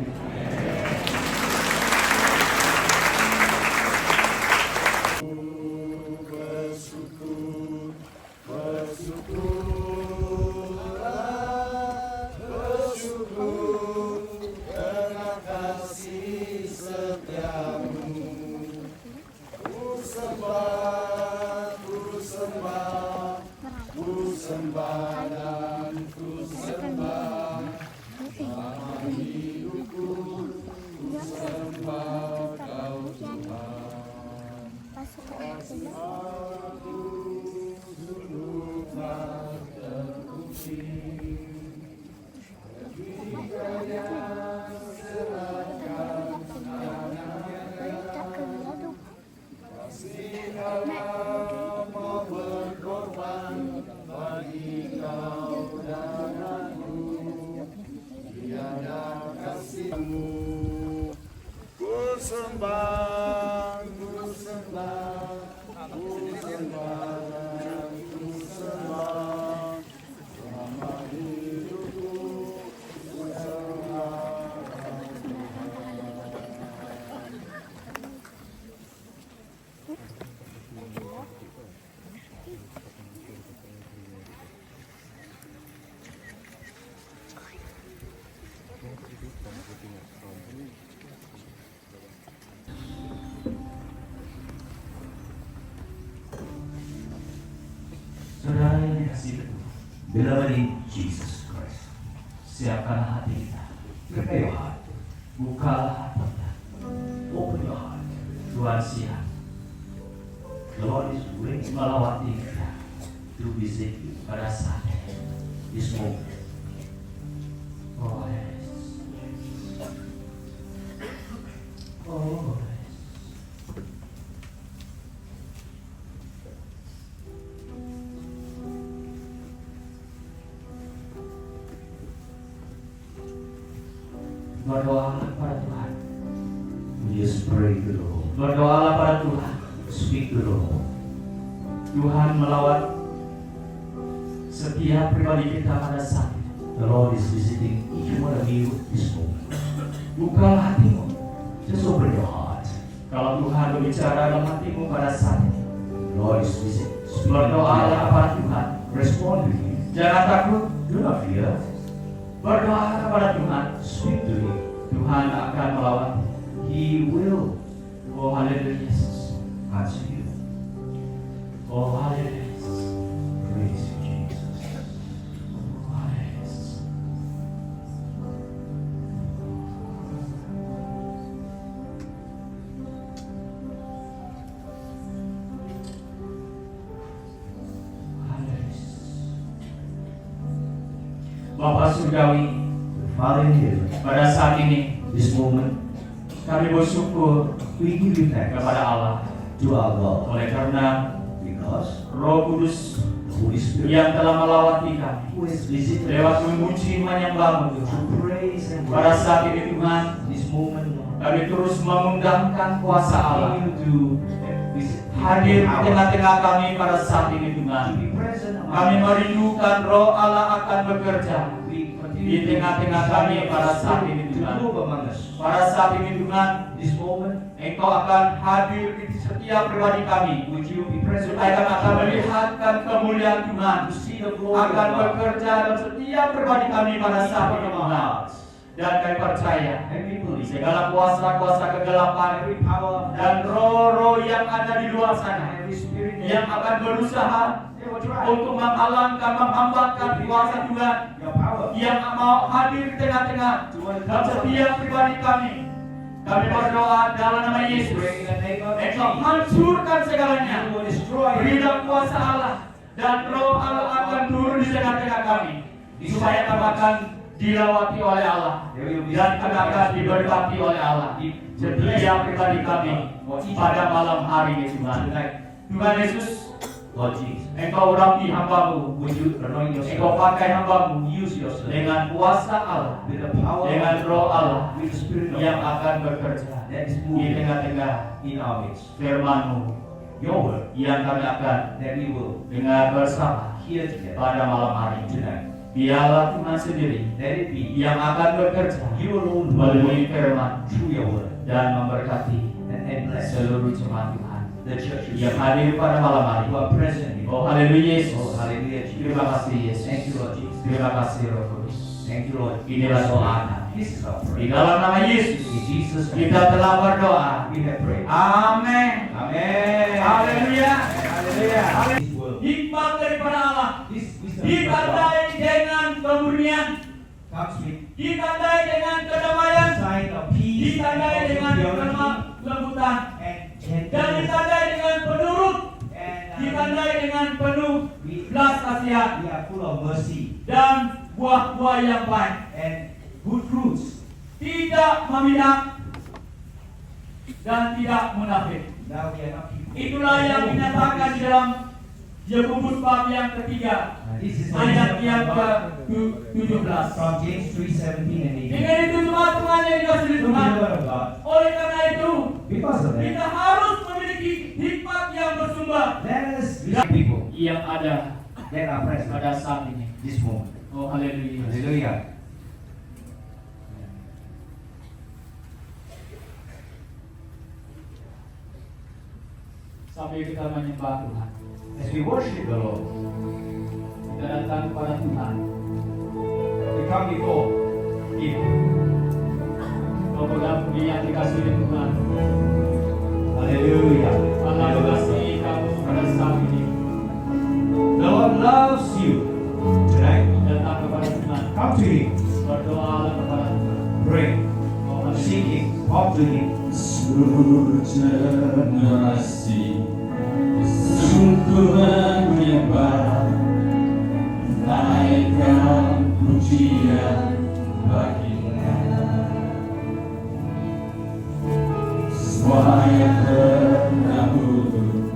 Saudara yang dikasihi Tuhan, beloved in Jesus Christ, siapkanlah hati kita, prepare your heart, bukalah hati kita, open your heart. Tuhan siap. The Lord is willing melawati kita, to visit you pada saat this moment. Oh yes. Oh yes. Berdoalah pada Tuhan. Just pray to the Lord. Berdoalah pada Tuhan. Speak to the Lord. Tuhan melawat setiap pribadi kita pada saat ini. The Lord is visiting each one of you this moment. Bukalah hatimu. Just open your heart. Kalau Tuhan berbicara dalam hatimu pada saat ini, The Lord is visiting. berdoalah pada Tuhan. Respond to Him. Jangan takut. Do not fear. Berdoalah kepada Tuhan. Speak to Him. Tuhan akan melawat. He will Oh haleluya Yesus. answer you. Oh haleluya Yesus. Praise you, Jesus. Oh haleluya Yesus. Haleluya Yesus. Bapa Surgawi, Father in heaven, pada saat ini this moment kami bersyukur we give you thanks kepada Allah to our God oleh karena because Roh Kudus the Holy Spirit yang telah melawati kami who is visiting lewat us memuji menyembahmu to Tuhan. praise and Pada worship saat ini Tuhan, this moment, Lord. kami terus mengundangkan kuasa Allah Continue to visit hadir di our tengah-tengah kami pada saat ini to Tuhan. be present Kami merindukan Roh Allah akan bekerja di tengah-tengah kami pada saat ini Tuhan. Pada saat ini Tuhan, Engkau akan hadir di setiap pribadi kami. Supaya kami akan melihatkan kemuliaan Tuhan, akan bekerja dalam setiap pribadi kami pada saat ini Tuhan. Dan kami percaya segala kuasa-kuasa kegelapan dan roh-roh yang ada di luar sana yang akan berusaha untuk menghalangkan, menghambatkan kuasa Tuhan yang mau hadir di tengah-tengah dalam setiap pribadi kami. Kami berdoa dalam nama Yesus, Engkau hancurkan segalanya, berilah kuasa Allah dan Roh Allah akan turun di tengah-tengah kami, supaya kami akan dilawati oleh Allah dan kami akan diberkati oleh Allah setiap pribadi kami pada malam hari ini Tuhan. Tuhan Yesus, Engkau urapi hambamu, Engkau pakai hambamu dengan kuasa Allah, dengan Roh Allah yang akan bekerja di tengah-tengah firman-Mu yang kami akan dengar bersama pada malam hari ini. Biarlah Tuhan sendiri yang akan bekerja melalui firman dan memberkati seluruh jemaat Tuhan yang hadir pada malam hari. Oh haleluya Yesus. Terima kasih Yesus. Terima kasih Roh Kudus. Inilah doa di dalam nama Yesus kita telah berdoa. Amin. Haleluya. Hikmat daripada Allah ditandai dengan kemurnian, ditandai dengan kedamaian, ditandai dengan kelembutan, dan ditandai dengan penurut, ditandai dengan penuh belas kasihan dan buah-buah yang baik, tidak memihak dan tidak munafik. Itulah yang dinyatakan di dalam Yakobus bab yang ketiga ayat yang ke-17. Dengan itu teman-teman yang dikasihi Tuhan, oleh karena itu kita harus memiliki hikmat yang bersumber yang ada pada saat ini. Oh haleluya. Sambil kita menyembah Tuhan, As we worship the Lord, kita datang kepada Tuhan, we come before Him. pemegang budi yang dikasihi Tuhan. Hallelujah. Allah mengasihi kamu pada saat ini. The Lord loves you tonight. Datang kepada Tuhan, Come to Him. berdoa kepada Tuhan. Pray. Oh haleluya. Seek Him. Talk to Him. Sungguh menyembah, naikkan pujian baginya. Semua yang terdahulu,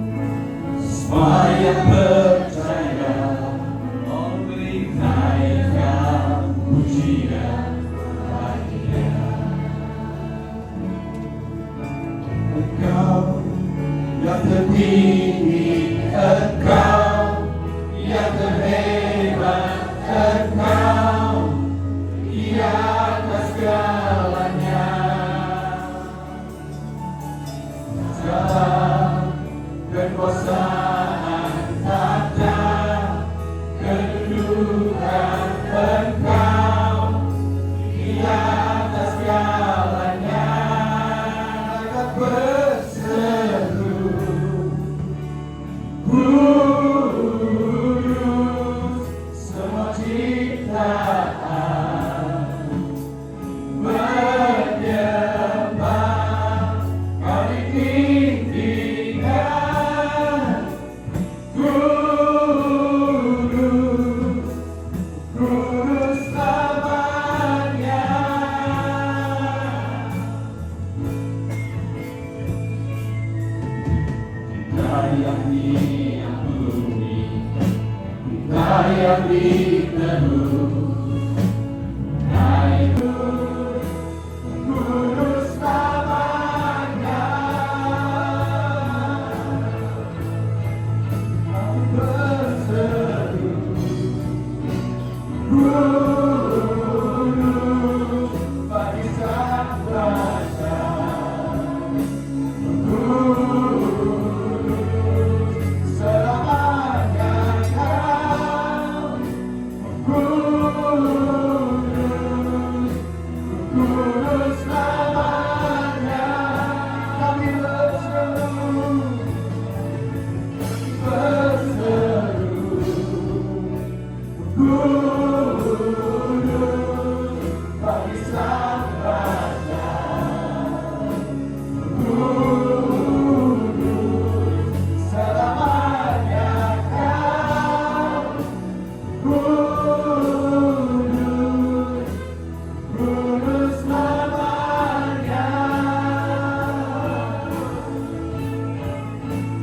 semua yang percaya, naikkan pujian baginya. Engkau yang tertinggi, Engkau yang terhebat, Engkau di atas segalanya. Segala kekuasaan, tata, kedudukan, Engkau di atas segalanya. Berseru semua ciptaan menyembah, Kau ditinggikan. Kudus namanya. Kita yang diampuni, kita yang diteduh, naik kudus namanya. Kau berseru bagi sang raja. Selamanya kudus namanya, kami berseru kudus bagi sang raja. Kudus selamanya kudus namanya,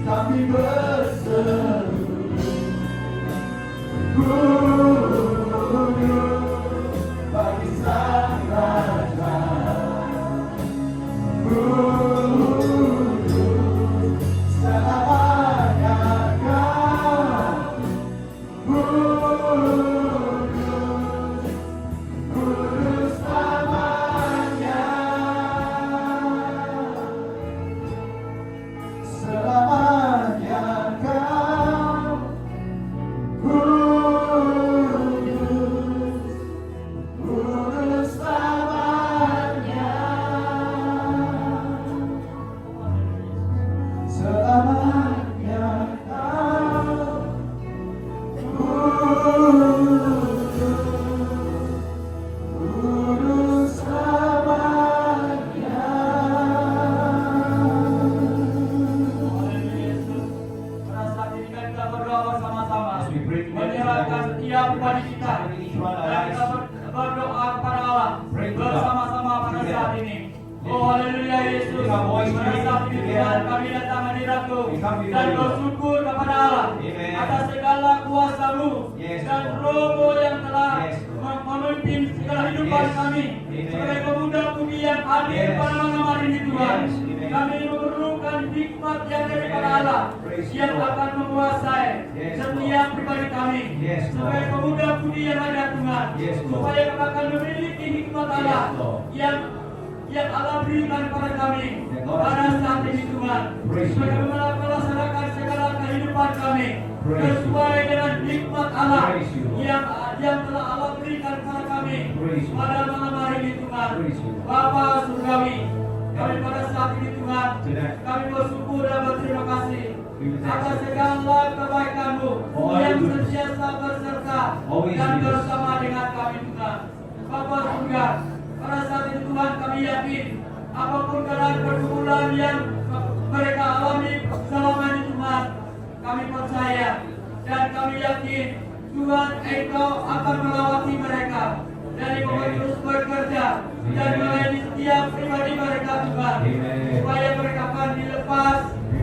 kami berseru kudus bagi sang raja. Kudus selamanya kudus namanya, selamanya kudus namanya, selamanya kudus namanya. Pada saat ini kan kita berdoa bersama-sama, menyerahkan setiap pribadi kita, dan kita berdoa kepada Allah bersama-sama pada saat ini. Oh haleluya Yesus, pada saat ini Tuhan kami datang hadirat-Mu dan bersyukur kepada Allah atas segala kuasa-Mu dan Roh-Mu yang telah memimpin segala hidupan kami sebagai pemuda-pemudi yang hadir pada malam hari ini Tuhan. Kami memerlukan hikmat yang daripada Allah yang akan menguasai setiap pribadi kami sebagai pemuda-pemudi yang ada Tuhan, supaya kami akan memiliki hikmat Allah yang Allah berikan kepada kami pada saat ini Tuhan, supaya kami melaksanakan segala kehidupan kami sesuai dengan hikmat Allah yang telah Allah berikan kepada kami pada malam hari ini Tuhan. Bapa surgawi, kami pada saat ini Tuhan, kami bersyukur dan berterima kasih atas segala kebaikan-Mu yang senantiasa berserta dan bersama dengan kami Tuhan. Bapa surga, pada saat ini Tuhan kami yakin apapun keadaan pergumulan yang mereka alami selama ini Tuhan, kami percaya dan kami yakin Tuhan Engkau akan melawati mereka dan Engkau terus bekerja dan melayani setiap pribadi mereka Tuhan, supaya mereka akan dilepas,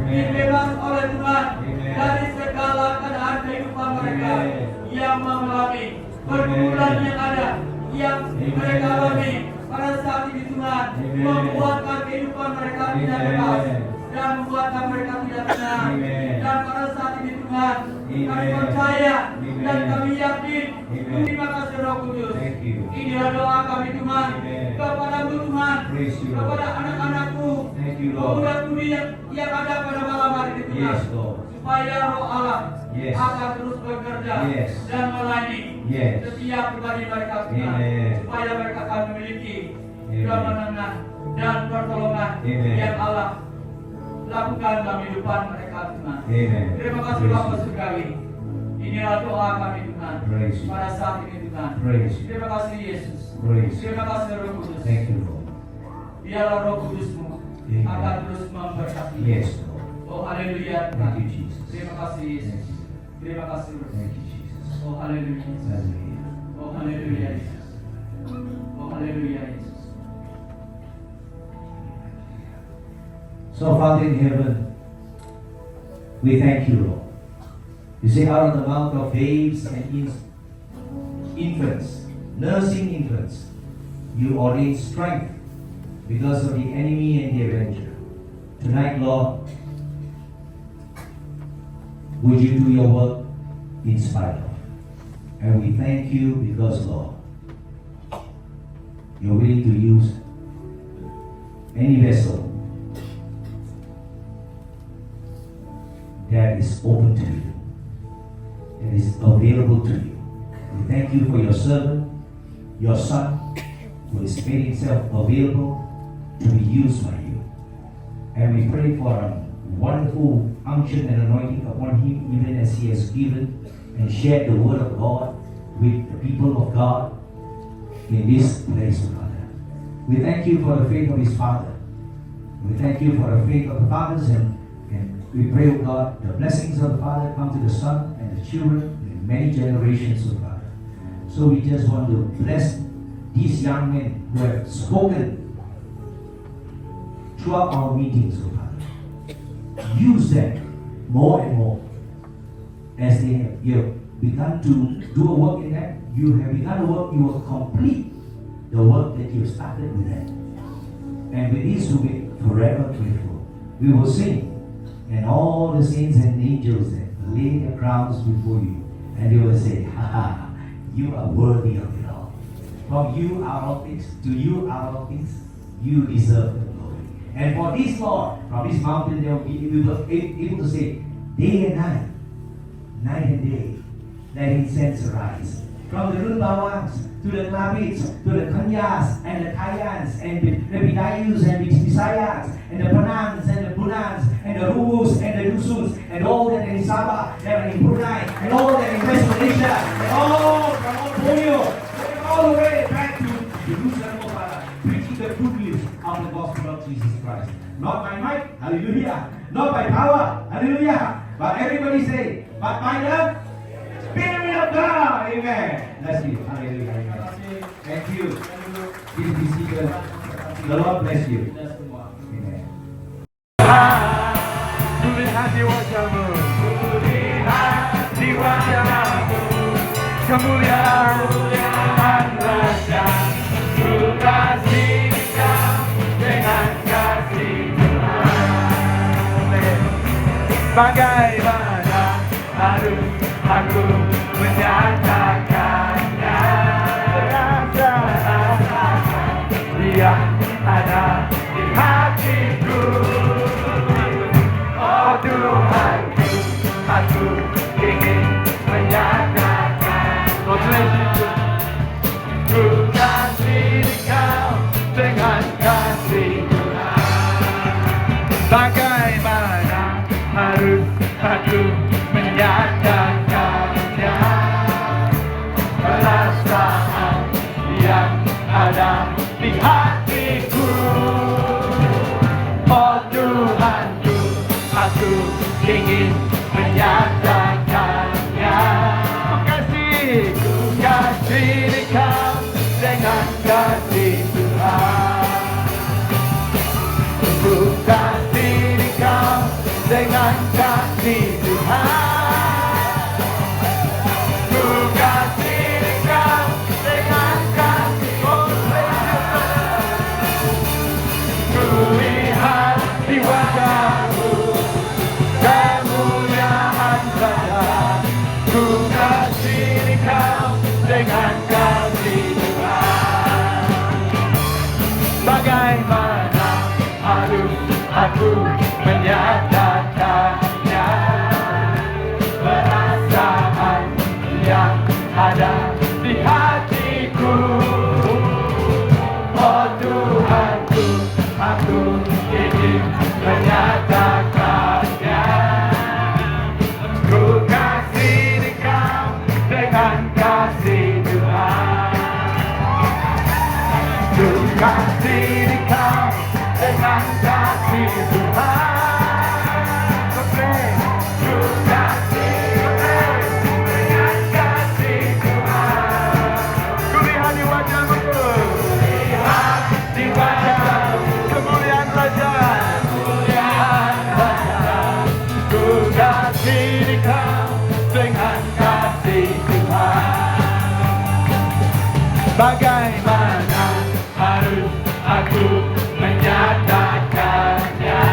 dibebas oleh Tuhan dari segala keadaan kehidupan mereka yang mengalami pergumulan yang ada, yang mereka alami pada saat ini Tuhan, membuatkan kehidupan mereka tidak bebas dan membuatkan mereka tidak tenang. Dan pada saat ini Tuhan, kami percaya dan kami yakin. Terima kasih Roh Kudus. Inilah doa kami Tuhan kepada-Mu Tuhan, kepada anak-anak-Mu, pemuda-pemudi yang ada pada malam hari ini Tuhan, supaya Roh Allah akan terus bekerja dan melayani setiap pribadi mereka Tuhan, supaya mereka akan memiliki kemenangan dan pertolongan yang Allah lakukan dalam kehidupan mereka Tuhan. Terima kasih Bapak Surgawi. Inilah doa kami Tuhan pada saat ini Tuhan. Terima kasih Yesus. Terima kasih Roh Kudus. Biarlah Roh Kudus-Mu akan terus memberkati. Oh haleluya Tuhan. Terima kasih Yesus. Terima kasih Roh. Oh haleluya. Oh haleluya Yesus. Oh haleluya Yesus. So Father in heaven, we thank you, Lord. You say out of the mouth of babes and infants, nursing infants, you ordain strength because of the enemy and the avenger. Tonight, Lord, would you do your work in spite of? And we thank you because, Lord, you're willing to use any vessel that is open to you, that is available to you. We thank you for your servant, your son, who has made himself available to be used by you. And we pray for a wonderful unction and anointing upon him, even as he has given and shared the word of God with the people of God in this place, Father. We thank you for the faith of his father. We thank you for the faith of the fathers, and we pray, O God, the blessings of the Father come to the Son and the children in many generations, O Father. So we just want to bless these young men who have spoken throughout our meetings, O Father. Use them more and more as they have begun to do a work in them. You have begun a work, you will complete the work that you have started with them. And with this will be forever grateful. We will sing, and all the saints and angels that lay their crowns before you, and they will say, ha ha, you are worthy of it all. From you are all things, to you are all things, you deserve the glory. And for this, Lord, from this mountain they will be able to say, day and night, night and day, let incense arise. From the Runbawangs to the Klabits, to the Kanyas and the Kayans and the Bidayus and the Bisayas and the Panans and the Bunans and the Ruus and the Dusuns and all that in Sabah, that in Brunei and all that in West Malaysia and all from all Borneo, all the way back to Jerusalem, O Father, preaching the good news of the gospel of Jesus Christ. Not by might, hallelujah. Not by power, hallelujah. But everybody say, but by the Spirit of God, amen. That's it, hallelujah, amen. Thank you. Please be seated. The Lord bless you. Amen. Tulihan di wajahmu, tulihan di wajahmu, kemuliaan Raja, kasih Kau dengan kasih Tuhan. Bagaimana harus aku menyatakannya? Rasa yang ada di hatiku. Oh Tuhanku, aku ingin menyatakan. Oh Tuhan, ku kasih Kau dengan kasih Tuhan. Bagaimana harus aku menyatakannya? Perasaan yang ada di hatiku. Oh Tuhanku, aku ingin menyatakannya. Ku kasih Kau dengan kasih Tuhan. Ku kasih Kau dengan kasih Tuhan. Ku kasih Kau dengan kasih Tuhan. Ku lihat di wajahmu kemuliaan Raja. Ku kasih Kau dengan kasih Tuhan. Bagaimana harus aku menyatakannya? Perasaan yang ada di hatiku. Oh Tuhanku, aku ingin menyatakannya. Ku kasih Kau dengan kasih Tuhan. Ku kasih Kau dengan kasih Tuhan. Ku kasih dengan kasih Tuhan. Ku lihat di wajahmu, lihat di wajahmu kemuliaan Raja, kemuliaan Raja. Ku kasih Kau dengan kasih Tuhan. Bagaimana harus aku menyatakannya?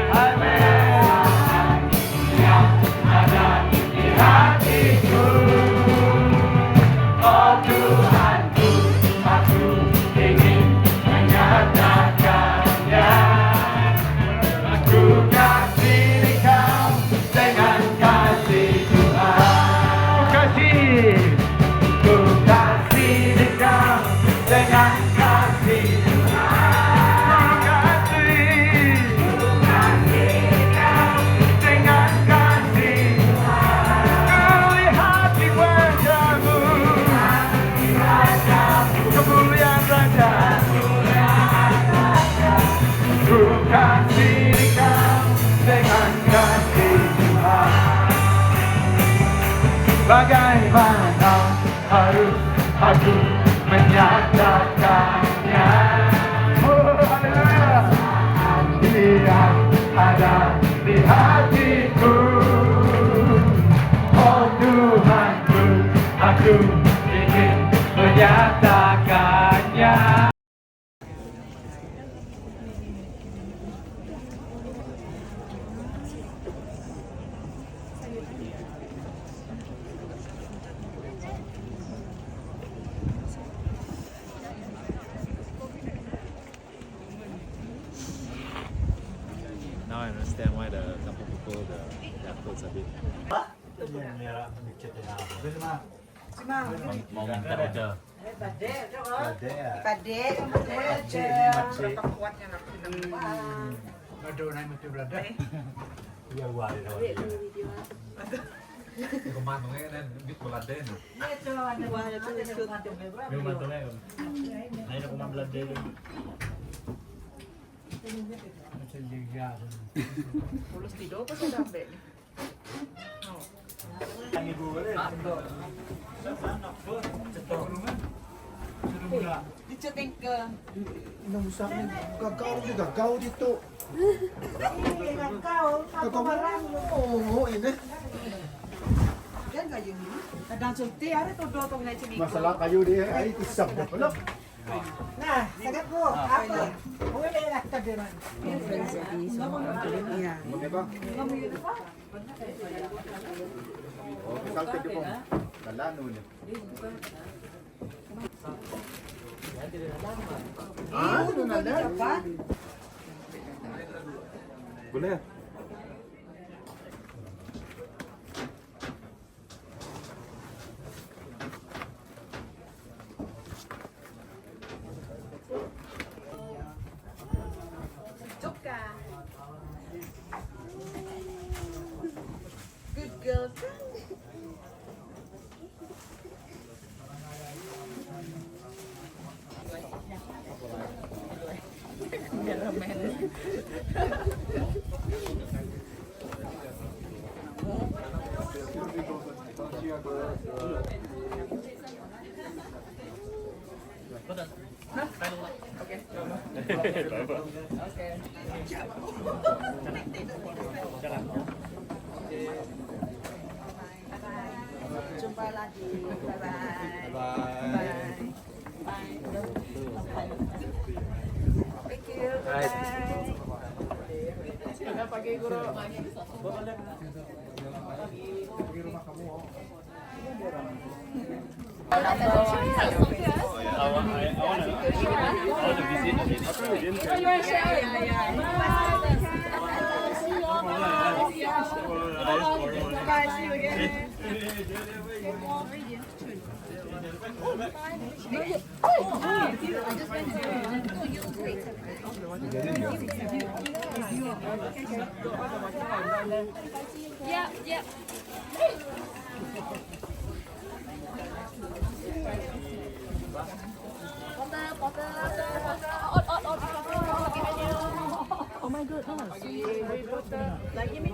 Amin. Yang ada di hatiku. Bagaimana harus aku menyatakannya? Oh, haleluya. Dia ada di hatiku. Oh Tuhanku, aku ingin menyatakannya. Now I understand why the couple people the clothes a bit. Mau minta order. Gagaw di gagaw dito. Gagaw marang mo ini. Kadang sulti hari tu dotong na cumi. Masalah kayu dia ay isap na pala. Nah, sagat ko. Apa? Wala na ka din. Iya. Oh, salte di po. Kalano ni. Ah, ano na lang? Boleh. Good girl. Jumpa lagi. Bye bye. Bye. Thank you. Bye. Selamat pagi guru. Yeah, yeah. Oh my goodness. Lagi mi.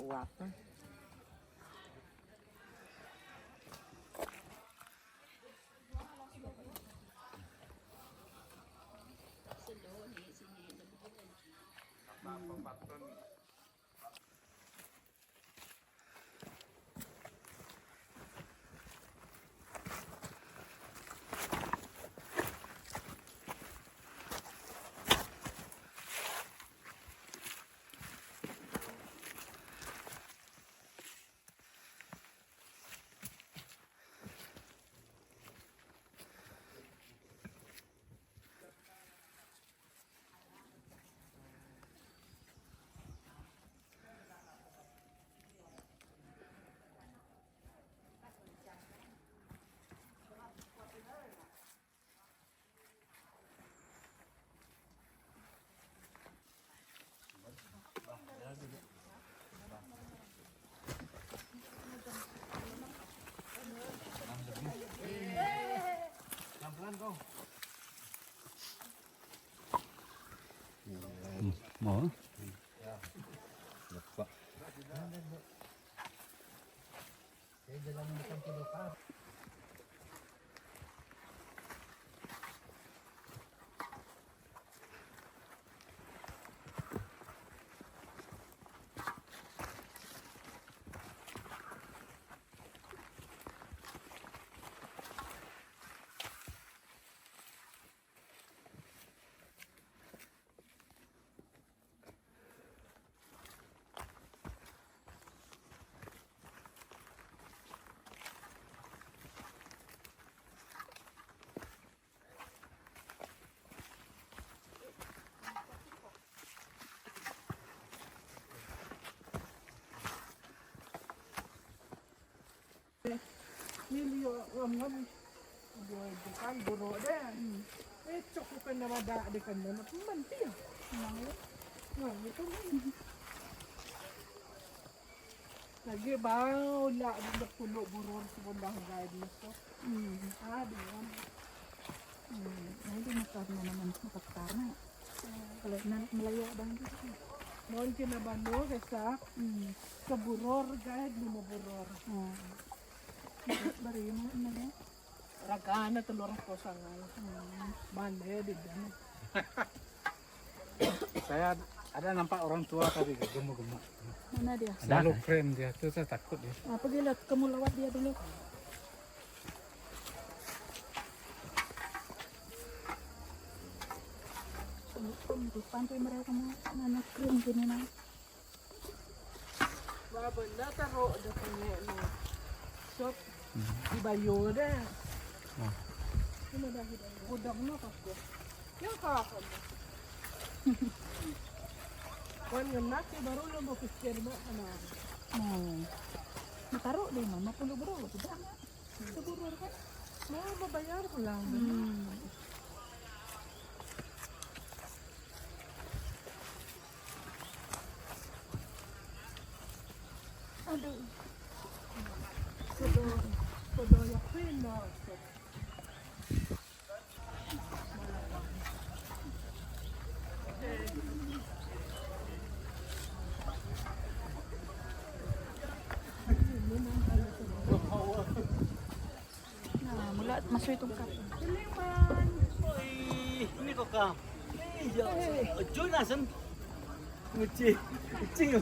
Uap. Mau. Nilio ngam kan buro deh. Cukup kan nama ada kan nama teman dia. Nah, itu lagi bau lah di pulau buro sebondang gaya di itu. Ada kan. Nah, itu makan naman karena kalau nak Melayu bangkit. Mohon kena bando kesak. Keburor gaya di buror. Baru yung ano Ragana telur kosangan. Mande di sana. Saya ada nampak orang tua tadi gemuk-gemuk. mana dia? Lalu frame dia tuh saya takut dia. Pergi lihat kamu lewat dia dulu. Pantai mereka mau nanak krim gini nah. Benda taruh depan ni. Shop di Bayu deh. Ini dah gudang nak aku. Yang kau. Wan ngenak baru lo mau pikir mana. Taruh deh mama perlu berapa tidak? Seburur kan? Mau bayar pulang. Aduh. Sudah yakin nak. Nah, mula masuk itu kap. Ini kok kam. Jonasan. Nguci. Kucing.